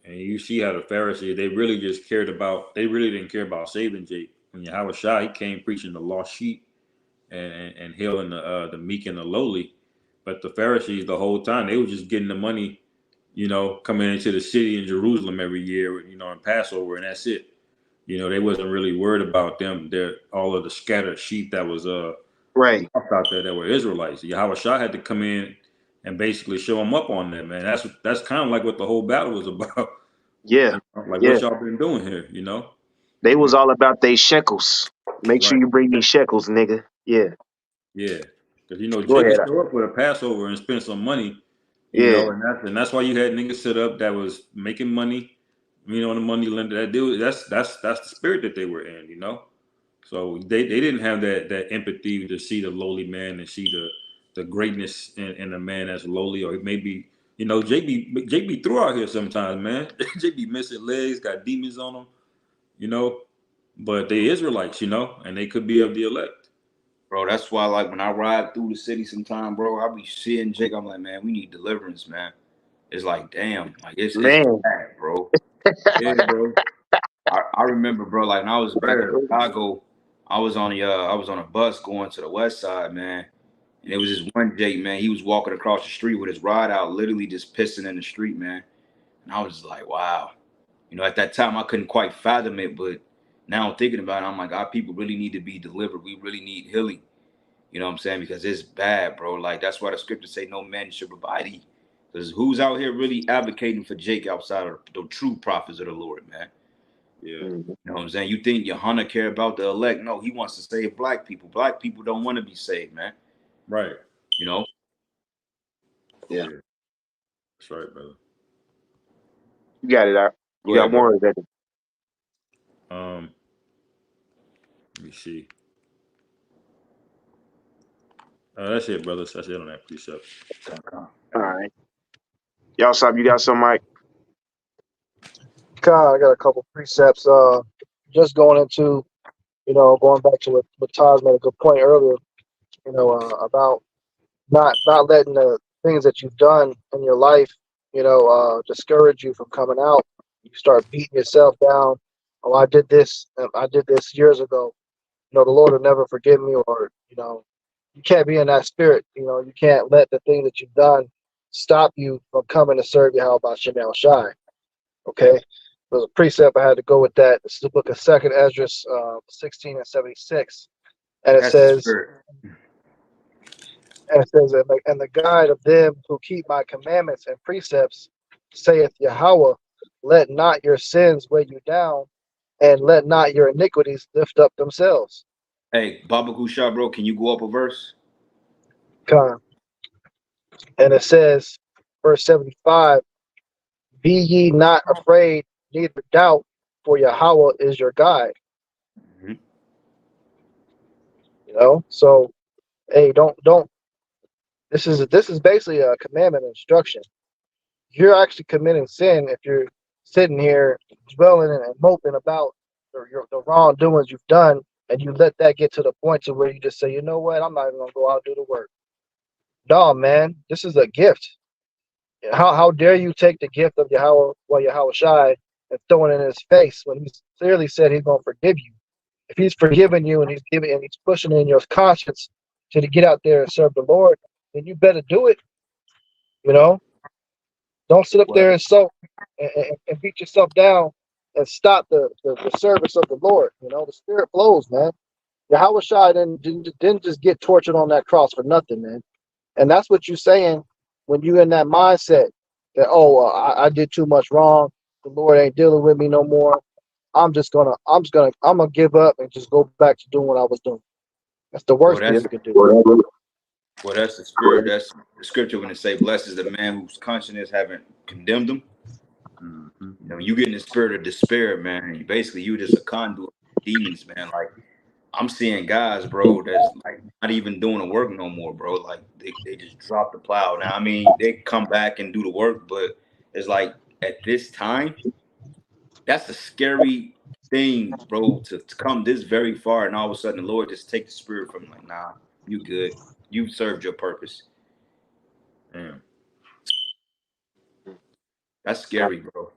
And you see how the Pharisees, they really didn't care about saving Jake. When Yahushua, he came preaching the lost sheep and healing the meek and the lowly. But the Pharisees, the whole time, they were just getting the money, you know, coming into the city in Jerusalem every year, you know, in Passover, and that's it. You know, they wasn't really worried about them. All of the scattered sheep that was Right. out there that were Israelites. Yahushua had to come in and basically show them up on them, man. That's kind of like what the whole battle was about. Yeah. You know, like Yeah. what y'all been doing here, you know? They was all about they shekels. Make sure Right. you bring these shekels, nigga. Yeah. Yeah. Because, you know, Go Jake ahead. could show up with a Passover and spend some money, you Yeah. know, and that's why you had niggas set up that was making money, you know, the money lender that do. That's the spirit that they were in, you know? So they didn't have that empathy to see the lowly man and see the greatness in a man that's lowly, or maybe, you know, Jake be through out here sometimes, man. Jake be missing legs, got demons on him, you know, but they Israelites, you know, and they could be of the elect. Bro, that's why, like, when I ride through the city sometime, bro, I be seeing Jake. I'm like, man, we need deliverance, man. It's like, damn, like it's Man. bad, bro. Yeah, Like, bro. I remember, bro, like when I was back in Right. Chicago, I was on a bus going to the west side, man. And it was this one Jake, man. He was walking across the street with his rod out, literally just pissing in the street, man. And I was like, wow. You know, at that time I couldn't quite fathom it, but now I'm thinking about it, I'm like, our people really need to be delivered. We really need healing. You know what I'm saying? Because it's bad, bro. Like that's why the scriptures say no man should provide thee. Because who's out here really advocating for Jake outside of the true prophets of the Lord, man? Yeah. Mhm. You know what I'm saying? You think Yohana care about the elect? No, he wants to save black people. Black people don't want to be saved, man. Right. You know? Yeah. Yeah. That's right, brother. You got it out. You Go got ahead, bro. more of that. Let me see. That's it, brothers. That's it on that precept. All right. Y'all stop. You got some, Mike? God, I got a couple precepts. Just going into, going back to what Taj made a good point earlier, about not letting the things that you've done in your life, discourage you from coming out. You start beating yourself down. Oh, I did this years ago. The Lord will never forgive me, or you can't be in that spirit. You can't let the thing that you've done stop you from coming to serve YAHAWAHSHI Shai. Okay, there's a precept I had to go with that. This is the book of Second Ezra, 16 and 76, and it That's the says, spirit. and the guide of them who keep my commandments and precepts, saith Yahweh, let not your sins weigh you down, and let not your iniquities lift up themselves. Hey, Baba Kusha, bro, can you go up a verse? Come. And it says, verse 75, be ye not afraid, neither doubt, for Yahweh is your guide. Mhm. You know, so hey, don't. This is basically a commandment instruction. You're actually committing sin if you're sitting here dwelling and moping about the wrongdoings you've done, and you let that get to the point to where you just say, you know what, I'm not even gonna go out and do the work. No, man, this is a gift. How dare you take the gift of YAHAWAHSHI and throw it in his face when he's clearly said he's gonna forgive you? If he's forgiven you and he's pushing in your conscience to get out there and serve the Lord, then you better do it. You know, don't sit up What? there and sulk and beat yourself down and stop the service of the Lord. You know, the Spirit flows, man. YAHAWAHSHI didn't just get tortured on that cross for nothing, man. And that's what you're saying when you're in that mindset that, oh, I did too much wrong. The Lord ain't dealing with me no more. I'm gonna give up and just go back to doing what I was doing. That's the Well, worst thing that's you can do. the spirit. That's the scripture when it say, "Blessed is the man whose conscience haven't condemned him." Mm-hmm. You know, you get in the spirit of despair, man. You just a conduit of demons, man. Like I'm seeing guys, bro, that's like not even doing the work no more, bro. Like they just drop the plow. Now, I mean, they come back and do the work, but it's like at this time, that's a scary thing, bro, to come this very far and all of a sudden the Lord just take the spirit from like, nah, you good. You served your purpose. Damn. That's scary, bro.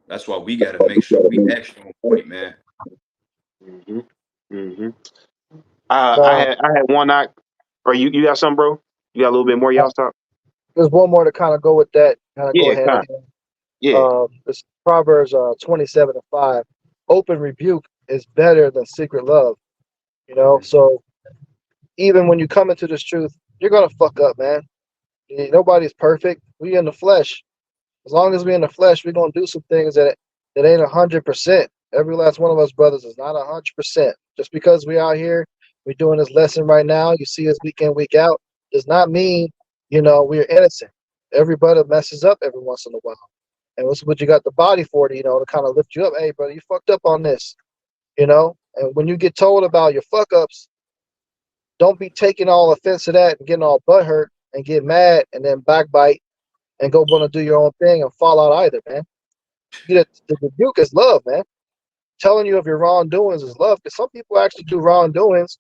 That's why we gotta make sure we extra on point, man. Mm-hmm. Mm-hmm. Uh, I had one. Or you got something, bro? You got a little bit more, y'all talk? there's one more to kind of go with that, kind of go Yeah, hand in kind. hand. Yeah. It's Proverbs 27:5. Open rebuke is better than secret love. You know, so even when you come into this truth, you're gonna fuck up, man. Nobody's perfect. We in the flesh. As long as we in the flesh, we're gonna do some things that ain't 100%. Every last one of us brothers is not 100%. Just because we out here, we're doing this lesson right now. You see us week in, week out, does not mean we're innocent. Every brother messes up every once in a while, and what's what you got the body for? To kind of lift you up. Hey, brother, you fucked up on this. And when you get told about your fuck ups, don't be taking all offense to that and getting all butthurt and get mad and then backbite and go want to do your own thing and fall out either, man. The rebuke is love, man. Telling you of your wrongdoings is love, because some people actually do wrongdoings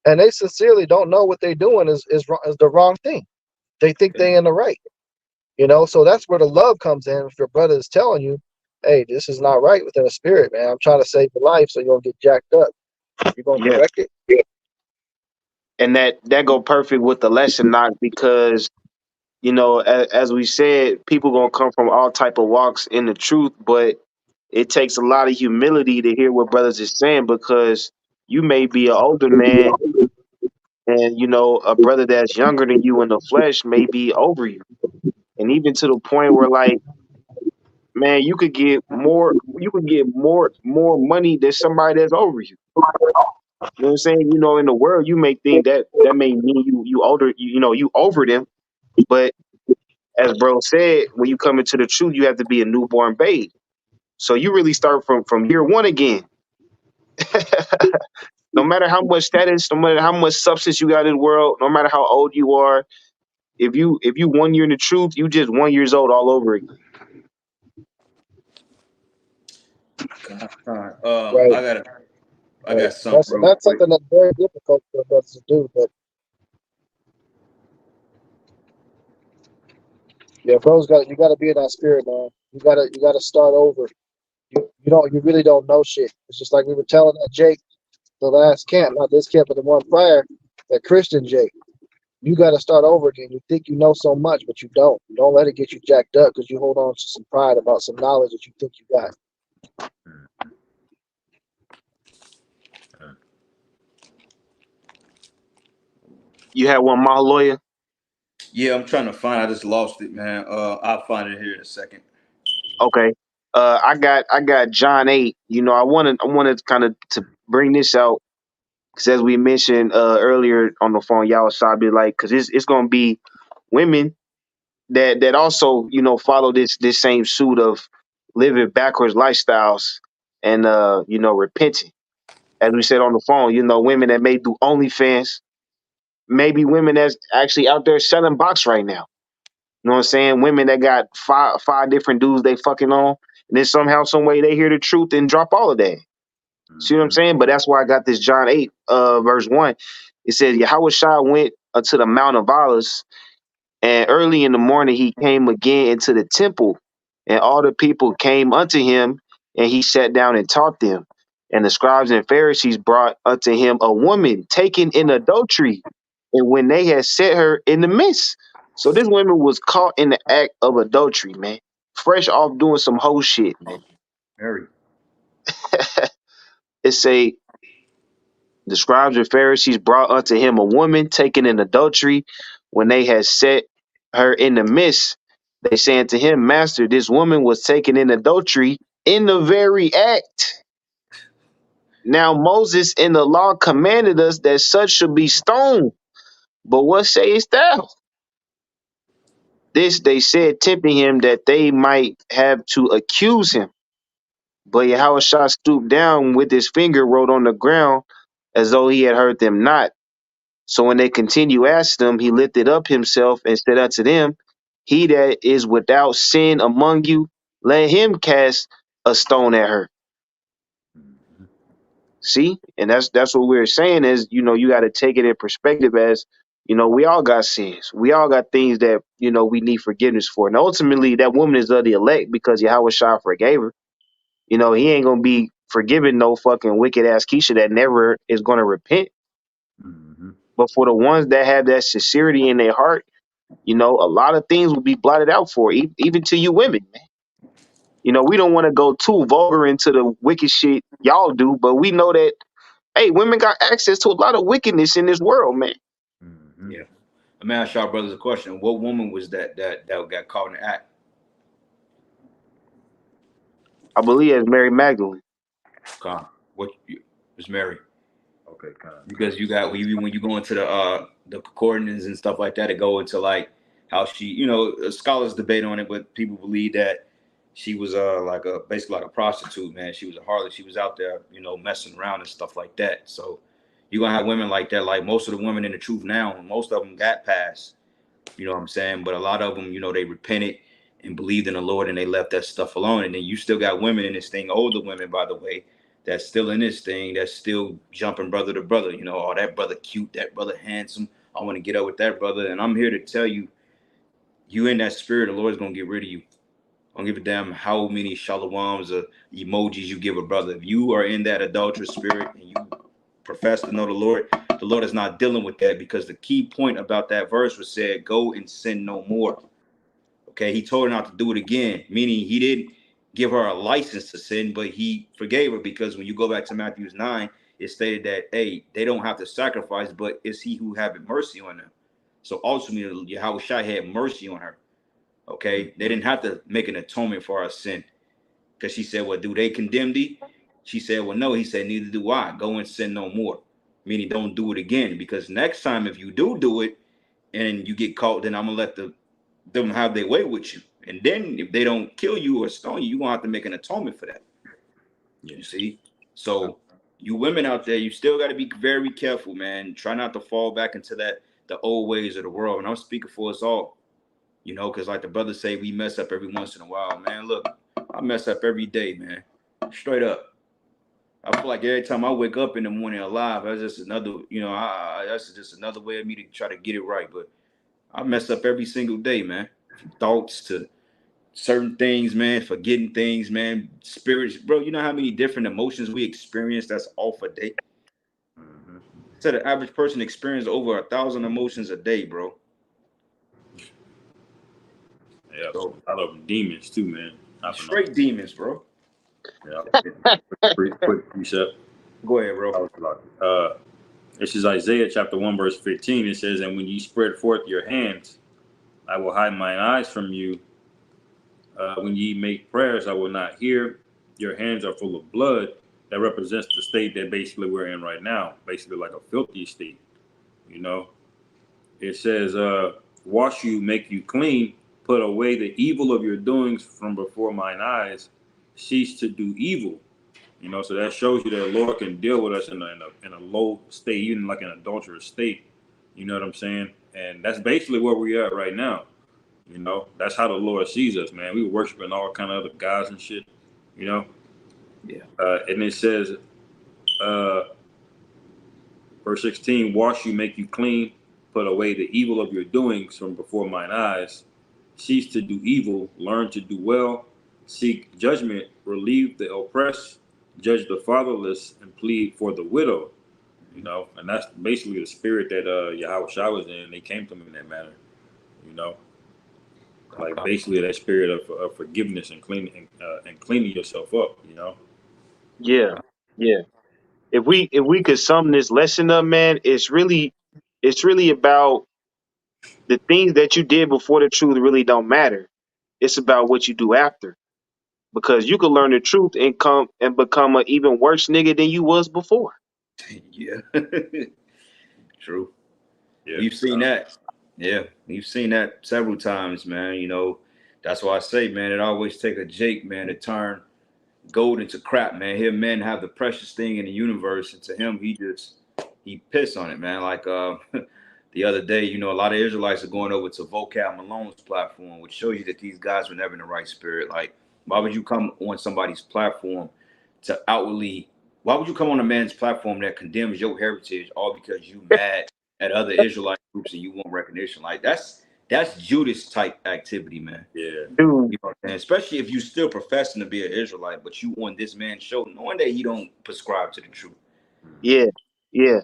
and they sincerely don't know what they're doing is the wrong thing. They think they in the right, So that's where the love comes in. If your brother is telling you, "Hey, this is not right within the spirit, man. I'm trying to save your life, so you don't get jacked up." You're gonna Yeah. correct it. Yeah. And that go perfect with the lesson, not because as we said, people gonna come from all type of walks in the truth, but it takes a lot of humility to hear what brothers is saying, because you may be an older man, and a brother that's younger than you in the flesh may be over you, and even to the point where, like, man, you could get more money than somebody that's over you. You know what I'm saying? In the world, you may think that may mean you older, you over them, but as bro said, when you come into the truth, you have to be a newborn babe. So you really start from year one again. No matter how much status, no matter how much substance you got in the world, no matter how old you are, if you 1 year in the truth, you just 1 years old all over again. Right. I got something That's real that's quick. something that's very difficult for brothers to do. But yeah, you gotta be in that spirit, man. You gotta start over. You really don't know shit. It's just like we were telling that Jake, the last camp, not this camp, but the one prior, that Christian Jake. You got to start over again. You think you know so much, but you don't. Don't let it get you jacked up because you hold on to some pride about some knowledge that you think you got. You had one, my lawyer. Yeah, I'm trying to find. I just lost it, man. I'll find it here in a second. Okay. I got John 8. I wanted kind of to bring this out. Because as we mentioned earlier on the phone, YAHAWAHSHI be like, because it's gonna be women that also, you know, follow this same suit of living backwards lifestyles and you know, repenting. As we said on the phone, you know, women that may do OnlyFans, maybe women that's actually out there selling box right now. You know what I'm saying? Women that got five different dudes they fucking on, and then somehow, some way they hear the truth and drop all of that. See what I'm saying? But that's why I got this John 8, verse 1. It says, Yahawashi went unto the Mount of Olives, and early in the morning he came again into the temple, and all the people came unto him, and he sat down and taught them. And the scribes and Pharisees brought unto him a woman taken in adultery, and when they had set her in the midst. So this woman was caught in the act of adultery, man. Fresh off doing some whole shit, man. Very. It say, the scribes and Pharisees brought unto him a woman taken in adultery. When they had set her in the midst, they saying to him, Master, this woman was taken in adultery in the very act. Now Moses in the law commanded us that such should be stoned. But what sayest thou? This they said, tempting him that they might have to accuse him. But Yahushua stooped down with his finger, wrote on the ground, as though he had heard them not. So when they continue asking him, he lifted up himself and said unto them, He that is without sin among you, let him cast a stone at her. See? And that's what we're saying is, you know, you got to take it in perspective as, you know, we all got sins. We all got things that, you know, we need forgiveness for. And ultimately, that woman is of the elect because Yahweh Shah forgave her. You know, he ain't going to be forgiving no fucking wicked ass Keisha that never is going to repent. But for the ones that have that sincerity in their heart, you know, a lot of things will be blotted out for even to you women, man. You know, we don't want to go too vulgar into the wicked shit y'all do, but we know that, hey, women got access to a lot of wickedness in this world, man. Yeah. Let me ask y'all brothers a question. What woman was that got caught in the act? I believe it's Mary Magdalene. Con. Was Mary? Okay, kind of. Because you got when you go into the concordance and stuff like that, it go into like how she, you know, scholars debate on it, but people believe that she was like basically like a prostitute, man. She was a harlot. She was out there, you know, messing around and stuff like that. So you're gonna have women like that. Like most of the women in the truth now, most of them got past. You know what I'm saying? But a lot of them, you know, they repented and believed in the Lord and they left that stuff alone. And then you still got women in this thing, older women, by the way, that's still in this thing, that's still jumping brother to brother. You know, oh, that brother cute, that brother handsome. I want to get up with that brother. And I'm here to tell you, you in that spirit, the Lord's going to get rid of you. I don't give a damn how many shalawams or emojis you give a brother. If you are in that adulterous spirit and you profess to know the Lord is not dealing with that, because the key point about that verse was said, go and sin no more. Okay, he told her not to do it again, meaning he didn't give her a license to sin, but he forgave her, because when you go back to Matthew 9, it stated that, hey, they don't have to sacrifice, but it's he who have mercy on them. So ultimately, Yahawashi had mercy on her. Okay, they didn't have to make an atonement for our sin, because she said, well, do they condemn thee? She said, well, no. He said, neither do I. Go and sin no more, meaning don't do it again, because next time if you do it and you get caught, then I'm gonna let them have their way with you. And then if they don't kill you or stone you, you're gonna have to make an atonement for that. You see? So you women out there, you still got to be very careful, man. Try not to fall back into the old ways of the world. And I'm speaking for us all, you know, because like the brothers say, we mess up every once in a while, man. Look, I mess up every day, man. Straight up. I feel like every time I wake up in the morning alive, that's just another, you know, that's just another way of me to try to get it right. But I mess up every single day, man. From thoughts to certain things, man, forgetting things, man, spirits, bro. You know how many different emotions we experience that's off a day? So the average person experiences over 1,000 emotions a day, bro. Yeah, So a lot of demons too, man. straight demons, bro. Yeah. Quick precept. Go ahead, bro. This is Isaiah chapter 1, verse 15. It says, and when ye spread forth your hands, I will hide mine eyes from you. When ye make prayers, I will not hear. Your hands are full of blood. that represents the state that basically we're in right now, basically like a filthy state. You know, it says, "Wash you, make you clean, put away the evil of your doings from before mine eyes, cease to do evil." You know, so that shows you that Lord can deal with us in a low state, even like an adulterous state. You know what I'm saying? And that's basically where we are right now. You know, that's how the Lord sees us, man. We were worshiping all kind of other gods and shit. You know, Yeah. And it says, verse 16, "Wash you, make you clean, put away the evil of your doings from before mine eyes. Cease to do evil, learn to do well, seek judgment, relieve the oppressed, judge the fatherless, and plead for the widow." You know, and that's basically the spirit that YAHAWAHSHI was in. They came to him in that manner. You know, like basically that spirit of forgiveness and cleaning and cleaning yourself up. You know. Yeah, yeah. If we could sum this lesson up, man, it's really about the things that you did before the truth really don't matter. It's about what you do after. Because you could learn the truth and come and become an even worse nigga than you was before. Yeah. True. Yeah. We've seen that. Yeah, we've seen that several times, man. You know, that's why I say, man, it always take a Jake, man, to turn gold into crap, man. Here, men have the precious thing in the universe, and to him, he pissed on it, man. Like the other day, you know, a lot of Israelites are going over to Vocab Malone's platform, which shows you that these guys were never in the right spirit. Like, why would you come on somebody's platform to outwardly? Why would you come on a man's platform that condemns your heritage all because you mad at other Israelite groups and you want recognition? Like that's Judas type activity, man. Yeah. Dude, You know, and especially if you still professing to be an Israelite, but you on this man's show, knowing that he don't prescribe to the truth. yeah, yeah.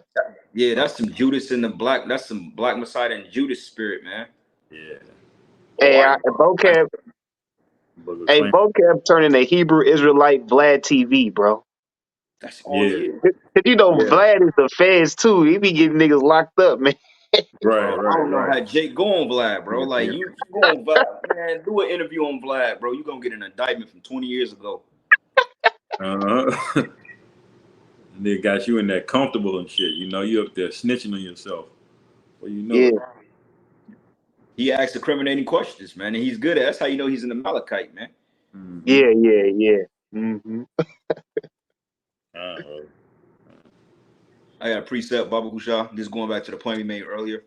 Yeah, that's some Judas in the black. That's some Black Messiah and Judas spirit, man. Yeah. Hey, Oh, vocab, Book of hey, Saints. vocab turning a Hebrew Israelite Vlad TV, bro. that's oh Yeah. yeah, 'Cause you know yeah. Vlad is the feds too. He be getting niggas locked up, man. Right. Bro, I Right. don't know Right. how Jake go on Vlad, bro. Yeah. Like Yeah. you go on Vlad, man. Do an interview on Vlad, bro. You gonna get an indictment from 20 years ago. Uh-huh. They got you in that comfortable and shit. You know, you up there snitching on yourself. Well, you know Yeah, it. He asks incriminating questions, man, and he's good at. That's how you know he's in the Malachite, man. Mm-hmm. yeah, yeah, yeah. Mm-hmm. Uh-huh. I got a precept, Baba Gusha. Just going back to the point we made earlier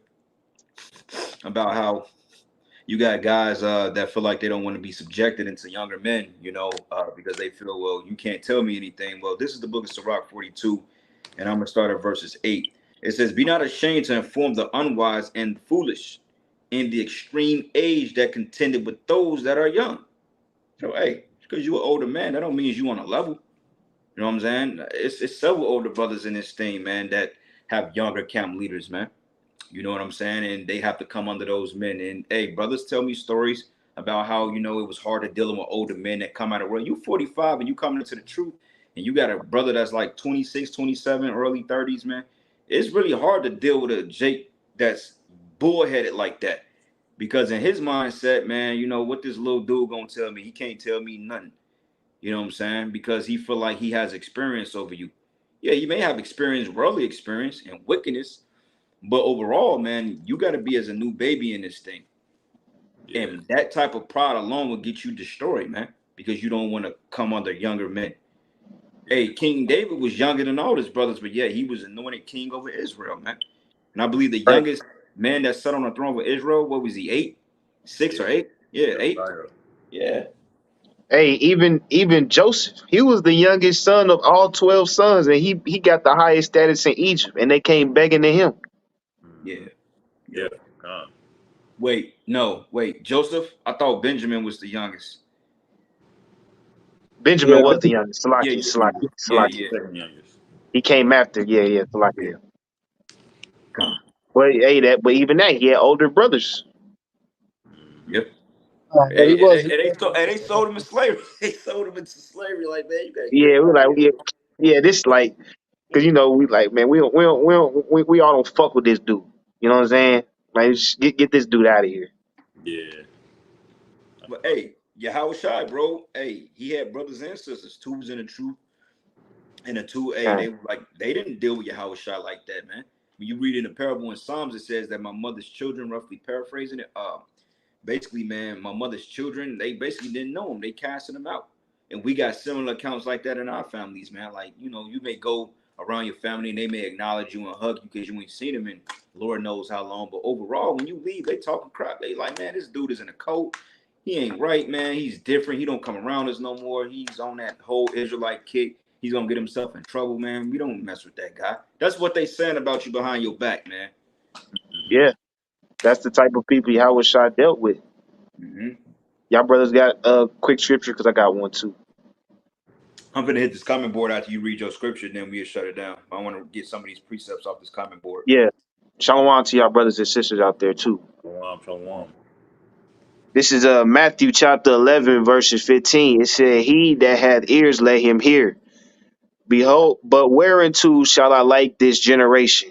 about how you got guys that feel like they don't want to be subjected into younger men, you know, because they feel, well, you can't tell me anything. Well, this is the book of Sirach 42, and I'm going to start at verses 8. It says, "Be not ashamed to inform the unwise and foolish in the extreme age that contended with those that are young." So, hey, because you're an older man, that don't mean you on a level. You know what I'm saying? It's several older brothers in this thing, man, that have younger camp leaders, man. You know what I'm saying? And they have to come under those men. And hey, brothers tell me stories about how, you know, it was hard to dealing with older men that come out of world. You 45 and you coming into the truth, and you got a brother that's like 26, 27, early 30s, man. It's really hard to deal with a Jake that's bullheaded like that. Because in his mindset, man, you know, what this little dude gonna tell me? He can't tell me nothing. You know what I'm saying? Because he feel like he has experience over you. Yeah, you may have experience, worldly experience and wickedness, but overall, man, you got to be as a new baby in this thing. Yeah. And that type of pride alone will get you destroyed, man, because you don't want to come under younger men. Hey, King David was younger than all his brothers, but yeah, he was anointed king over Israel, man. And I believe the Right. youngest man that sat on the throne of Israel, what was he, 8? 6 Yeah. or 8? Yeah, 8. Josiah. Yeah. Hey, even Joseph, he was the youngest son of all 12 sons, and he got the highest status in Egypt, and they came begging to him. Yeah. Yeah. Yep. Wait, no, wait. Joseph? I thought Benjamin was the youngest. Benjamin Yeah, was the youngest. Yeah, Salaki, yeah, Salaki, yeah, Salaki. yeah. Second youngest. He came after. Yeah, yeah, Yeah. Salaki. God. But hey, but even that, he had older brothers. Yep. but he Hey, was. they sold him in slavery. They sold him into slavery. Like, man, you gotta get Yeah, him we out of like, here. yeah, this like, cause we like, man, we all don't fuck with this dude. You know what I'm saying? Like, just get this dude out of here. Yeah. But hey, Yahweh Shai, bro. Hey, he had brothers and sisters. Two was in the truth. And the 2a, they were like, they didn't deal with YAHAWAHSHI like that, man. When you read in the parable in Psalms, it says that my mother's children, roughly paraphrasing it, basically, man, my mother's children, they basically didn't know him. They casted him out. And we got similar accounts like that in our families, man. Like, you know, you may go around your family and they may acknowledge you and hug you because you ain't seen them in Lord knows how long. But overall, when you leave, they talking crap. They like, man, this dude is in a cult. He ain't right, man. He's different. He don't come around us no more. He's on that whole Israelite kick. He's gonna get himself in trouble, man. We don't mess with that guy. That's what they saying about you behind your back, man. Yeah, that's the type of people YAHAWAHSHI dealt with. Y'all brothers got a quick scripture because I got one too. I'm gonna hit this comment board after you read your scripture, then we'll shut it down. I want to get some of these precepts off this comment board. Yeah, shalom to y'all brothers and sisters out there too. Shalom. This is Matthew chapter 11 verses 15. It said, "He that hath ears, let him hear. Behold, but whereunto shall I like this generation?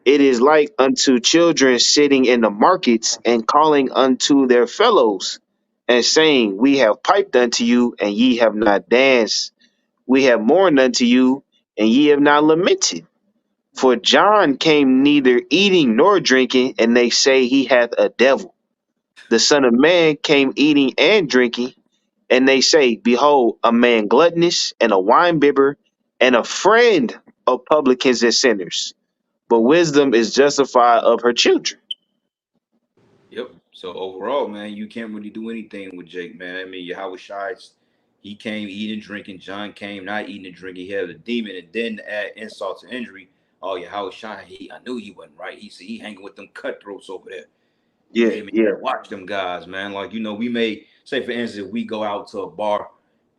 It is like unto children sitting in the markets and calling unto their fellows, and saying, We have piped unto you, and ye have not danced. We have mourned unto you, and ye have not lamented. For John came neither eating nor drinking, and they say he hath a devil. The Son of Man came eating and drinking, and they say, Behold, a man gluttonous and a winebibber, and a friend of publicans and sinners. But wisdom is justified of her children." Yep. So overall, man, you can't really do anything with Jake, man. I mean, YAHAWAHSHI, he came eating, drinking. John came not eating and drinking. He had a demon, and then add insult to injury. Oh, YAHAWAHSHI, I knew he wasn't right. He said he hanging with them cutthroats over there. Yeah, Hey man, you yeah, gotta watch them guys, man. Like, you know, we may say, for instance, we go out to a bar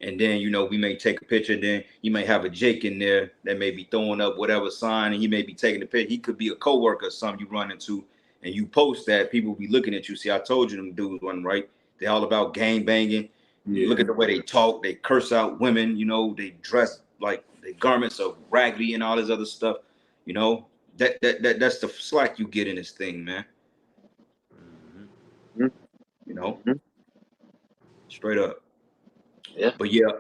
and then, you know, we may take a picture, and then you may have a Jake in there that may be throwing up whatever sign, and he may be taking the picture. He could be a coworker or something you run into, and you post that, people will be looking at you. See, I told you them dudes wasn't right. They're all about gang banging. Yeah. Look at the way they talk, they curse out women, you know, they dress like their garments are raggedy and all this other stuff. You know, that's the slack you get in this thing, man. Mhm. You know, Mhm. straight up. Yeah. But yeah,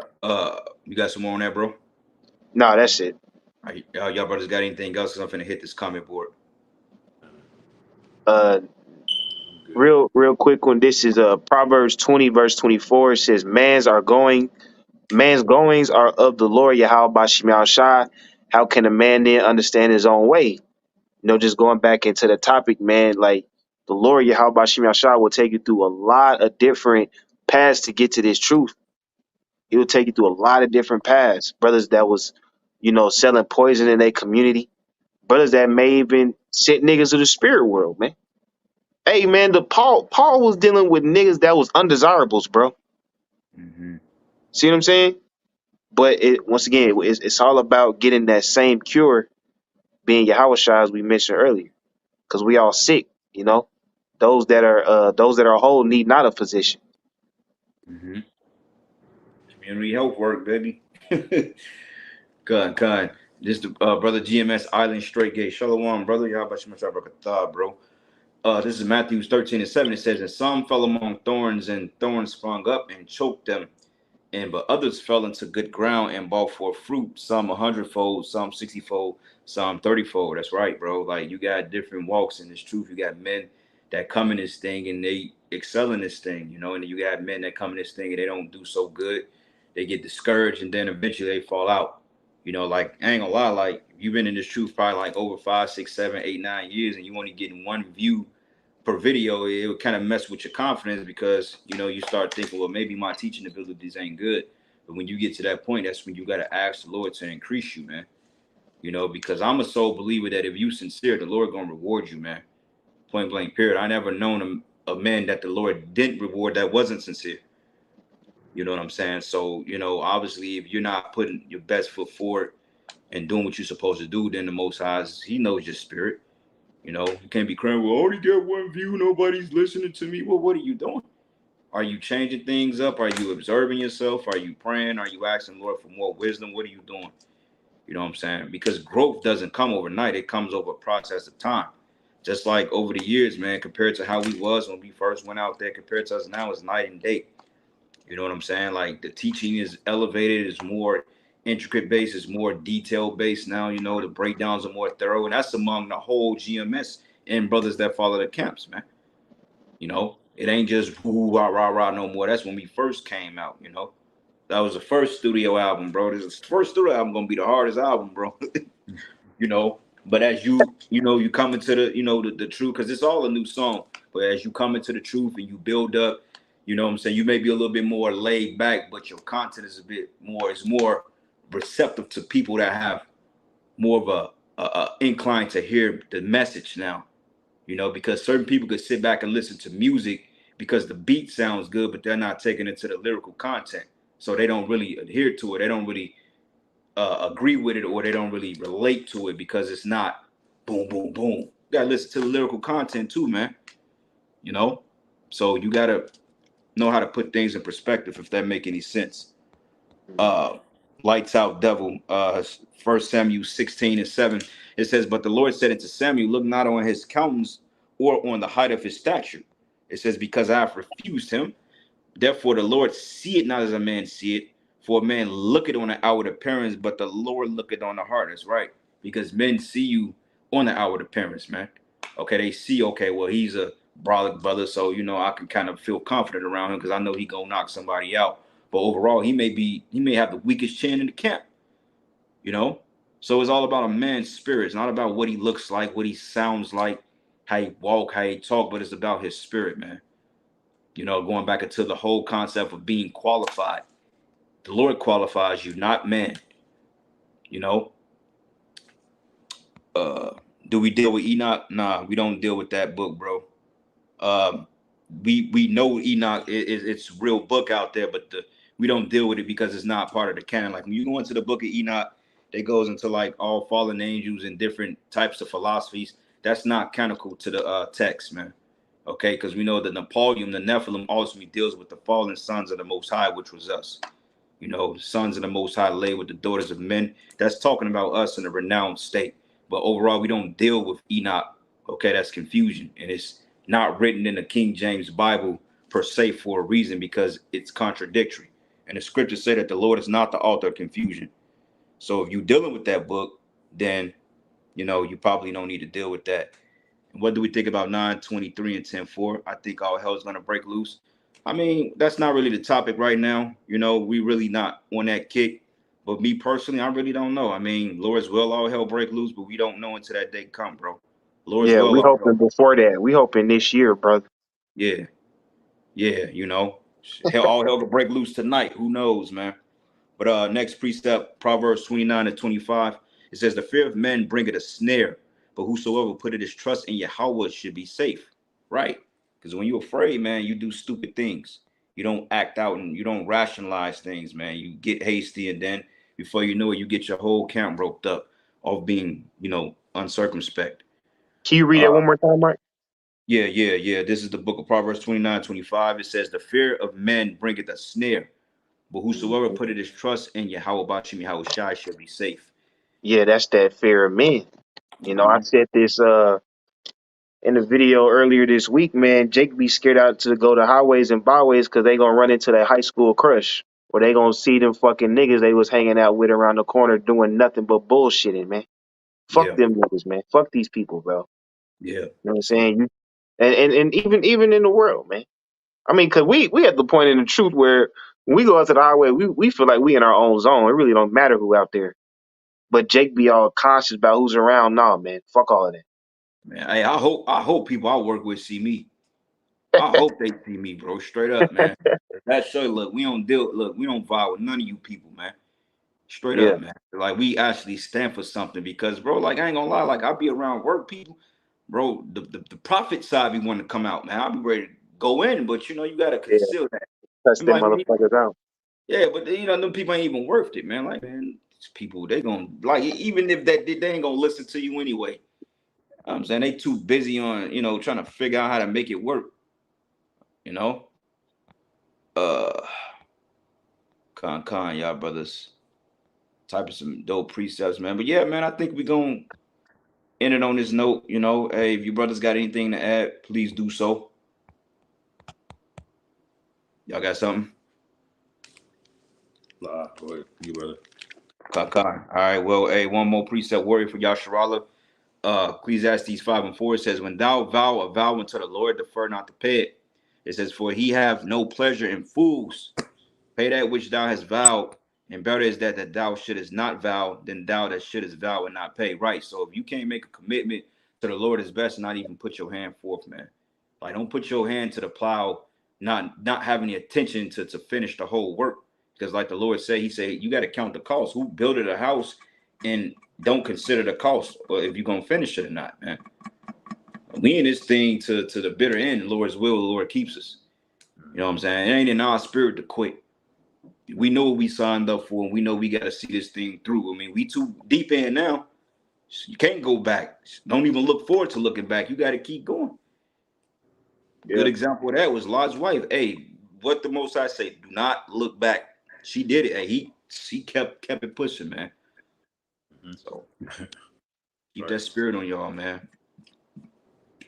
you got some more on that, bro? No, that's it. All right, y'all brothers got anything else? Cause I'm finna hit this comment board. Uh, real quick one. This is Proverbs 20 verse 24. It says, Man's goings are of the Lord YAHAWAHSHI. How can a man then understand his own way?" You know, just going back into the topic, man, like the Lord YAHAWAHSHI will take you through a lot of different paths to get to this truth. He will take you through a lot of different paths. Brothers that was, you know, selling poison in their community. Brothers that may even sent niggas to the spirit world, man. Hey, man, the Paul was dealing with niggas that was undesirables, bro. See what I'm saying? But once again, it's all about getting that same cure, being YAHAWAHSHI, as we mentioned earlier, because we all sick, you know. Those that are whole need not a physician. Community health work, baby. Good. This the brother GMS Island Straight Gate. Shalom, brother. Y'all about to bro. This is Matthew 13:7. It says, and some fell among thorns, and thorns sprung up and choked them. But others fell into good ground and brought forth fruit, some 100-fold, some 60-fold, some 30-fold. That's right, bro. Like, you got different walks in this truth. You got men that come in this thing and they excel in this thing, you know, and you got men that come in this thing and they don't do so good. They get discouraged and then eventually they fall out. You know, like, I ain't gonna lie, like, you've been in this truth probably like over 5, 6, 7, 8, 9 years, and you only getting one view per video. It would kind of mess with your confidence because, you know, you start thinking, well, maybe my teaching abilities ain't good. But when you get to that point, that's when you got to ask the Lord to increase you, man. You know, because I'm a sole believer that if you sincere, the Lord gonna reward you, man. Point blank, period. I never known a man that the Lord didn't reward that wasn't sincere. You know what I'm saying? So, you know, obviously, if you're not putting your best foot forward and doing what you're supposed to do, then the Most High, He knows your spirit. You know, you can't be crying, well, I already got one view, nobody's listening to me. Well, what are you doing? Are you changing things up? Are you observing yourself? Are you praying? Are you asking Lord for more wisdom? What are you doing? You know what I'm saying? Because growth doesn't come overnight. It comes over a process of time. Just like over the years, man, compared to how we was when we first went out there, compared to us now, it's night and day. You know what I'm saying? Like, the teaching is elevated, is more intricate based, it's more detail based now. You know, the breakdowns are more thorough, and that's among the whole GMS and brothers that follow the camps, man. You know, it ain't just woo rah rah rah no more. That's when we first came out. You know, that was the first studio album, bro. This is the first studio album gonna be the hardest album, bro. You know, but as you come into the the truth, because it's all a new song. But as you come into the truth and you build up, you know what I'm saying, you may be a little bit more laid back, but your content is a bit more, it's more receptive to people that have more of a incline to hear the message now. You know, because certain people could sit back and listen to music because the beat sounds good, but they're not taking it to the lyrical content, so they don't really adhere to it. They don't really agree with it, or they don't really relate to it because it's not boom, boom, boom. You gotta listen to the lyrical content too, man. You know, so you gotta know how to put things in perspective, if that make any sense. Uh, Lights out, devil. 1 Samuel 16:7. It says, "But the Lord said unto Samuel, look not on his countenance or on the height of his stature." It says, "Because I have refused him. Therefore, the Lord see it not as a man see it. For a man looketh on the outward appearance, but the Lord looketh on the heart." That's right. Because men see you on the outward appearance, man. Okay, they see, okay, well, he's a brolic brother, so I can kind of feel confident around him because I know he gonna knock somebody out. But overall, he may have the weakest chin in the camp, you know. So it's all about a man's spirit. It's not about what he looks like, what he sounds like, how he walk, how he talk, but it's about his spirit, man. You know, going back into the whole concept of being qualified. The Lord qualifies you, not man. You know, uh, do we deal with Enoch? Nah, we don't deal with that book, bro. Um, we know Enoch is it's a real book out there, but we don't deal with it because it's not part of the canon. Like when you go into the book of Enoch, that goes into like all fallen angels and different types of philosophies. That's not canonical to the text, man. Okay, because we know that Napoleon, the Nephilim, ultimately deals with the fallen sons of the Most High, which was us. You know, the sons of the Most High lay with the daughters of men. That's talking about us in a renowned state. But overall, we don't deal with Enoch. Okay, that's confusion. And it's not written in the King James Bible per se for a reason, because it's contradictory. And the scriptures say that the Lord is not the author of confusion. So if you're dealing with that book, then, you probably don't need to deal with that. And what do we think about 9:23 and 10:4? I think all hell is going to break loose. I mean, that's not really the topic right now. We really not on that kick. But me personally, I really don't know. I mean, Lord's will, all hell break loose, but we don't know until that day come, bro. Lord's Yeah, will, we all hoping hell. before that. We hoping this year, brother. Yeah, yeah, hell, all hell could break loose tonight. Who knows, man? But next precept, Proverbs 29:25. It says, "The fear of men bringeth a snare, but whosoever putteth his trust in Yahawah should be safe." Right? Because when you're afraid, man, you do stupid things. You don't act out and you don't rationalize things, man. You get hasty, and then before you know it, you get your whole camp roped up of being, uncircumspect. Can you read that Uh, one more time, Mike? yeah, yeah, yeah. This is the book of Proverbs 29:25. It says, "The fear of men bringeth a snare, but whosoever putteth his trust in YAHAWAHSHI shall be safe." Yeah, that's that fear of men. I Mhm. said this in a video earlier this week, man. Jake be scared out to go to highways and byways because they gonna run into that high school crush, or they gonna see them fucking niggas they was hanging out with around the corner doing nothing but bullshitting, man. Fuck Yeah, them niggas, man. Fuck these people, bro. yeah, You know what I'm saying? And even in the world, man. I mean, cause we at the point in the truth where when we go out to the highway, we feel like we in our own zone. It really don't matter who out there. But Jake be all conscious about who's around. Nah, man. Fuck all of man. Hey, I hope people I work with see me. I hope they see me, bro. Straight up, man. That show, look, we don't vibe with none of you people, man. Straight that. up, man. Like we actually stand for something because, bro, like I ain't gonna lie, like I be around work people, bro. The profit side be wanting to come out, man. I'll be ready to go in, but you gotta Yeah, conceal that. touch I'm them like, motherfuckers out. yeah, but them people ain't even worth it, man. Like, man, these people, they gonna like even if they ain't gonna listen to you anyway. I'm saying they too busy on, trying to figure out how to make it work, you know. Uh y'all brothers. Type of some dope precepts, man. But yeah, man, I think we gonna end it on this note. Hey, if you brothers got anything to add, please do so. Y'all got something? Go ahead, you brother. All right. Well, hey, one more precept warrior for Yasharala. Ecclesiastes 5:4 says, "When thou vow a vow unto the Lord, defer not to pay it." It says, "For he have no pleasure in fools. Pay that which thou hast vowed, and better is that thou shouldest not vow than thou that shouldest vow and not pay." Right. So if you can't make a commitment to the Lord, it's best not even put your hand forth, man. Like, don't put your hand to the plow, not having the attention to finish the whole work. Because like the Lord said, he said, you got to count the cost. Who builded a house and don't consider the cost, or if you're going to finish it or not, man. We in this thing to the bitter end. The Lord's will, the Lord keeps us. You know what I'm saying? It ain't in our spirit to quit. We know what we signed up for, and we know we got to see this thing through. I mean, we too deep in now. You can't go back. Don't even look forward to looking back. You got to keep going. Yeah. Good example of that was Lot's wife. Hey, what the Most High say? Do not look back. She did it. Hey, she kept it pushing, man. So keep that spirit on y'all, man.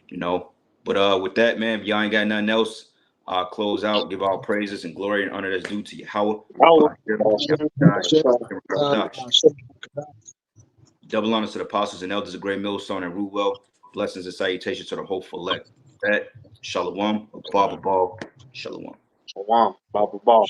You know. But with that, man, if y'all ain't got nothing else, I'll close out, give all praises and glory and honor that's due to YAHAWAH. Double honors to the apostles and elders of Great Millstone and Ruwell. Blessings and salutations to the hopeful elect. That Shalom, Baba Ball, Shalom. Shalom, Baba Ball.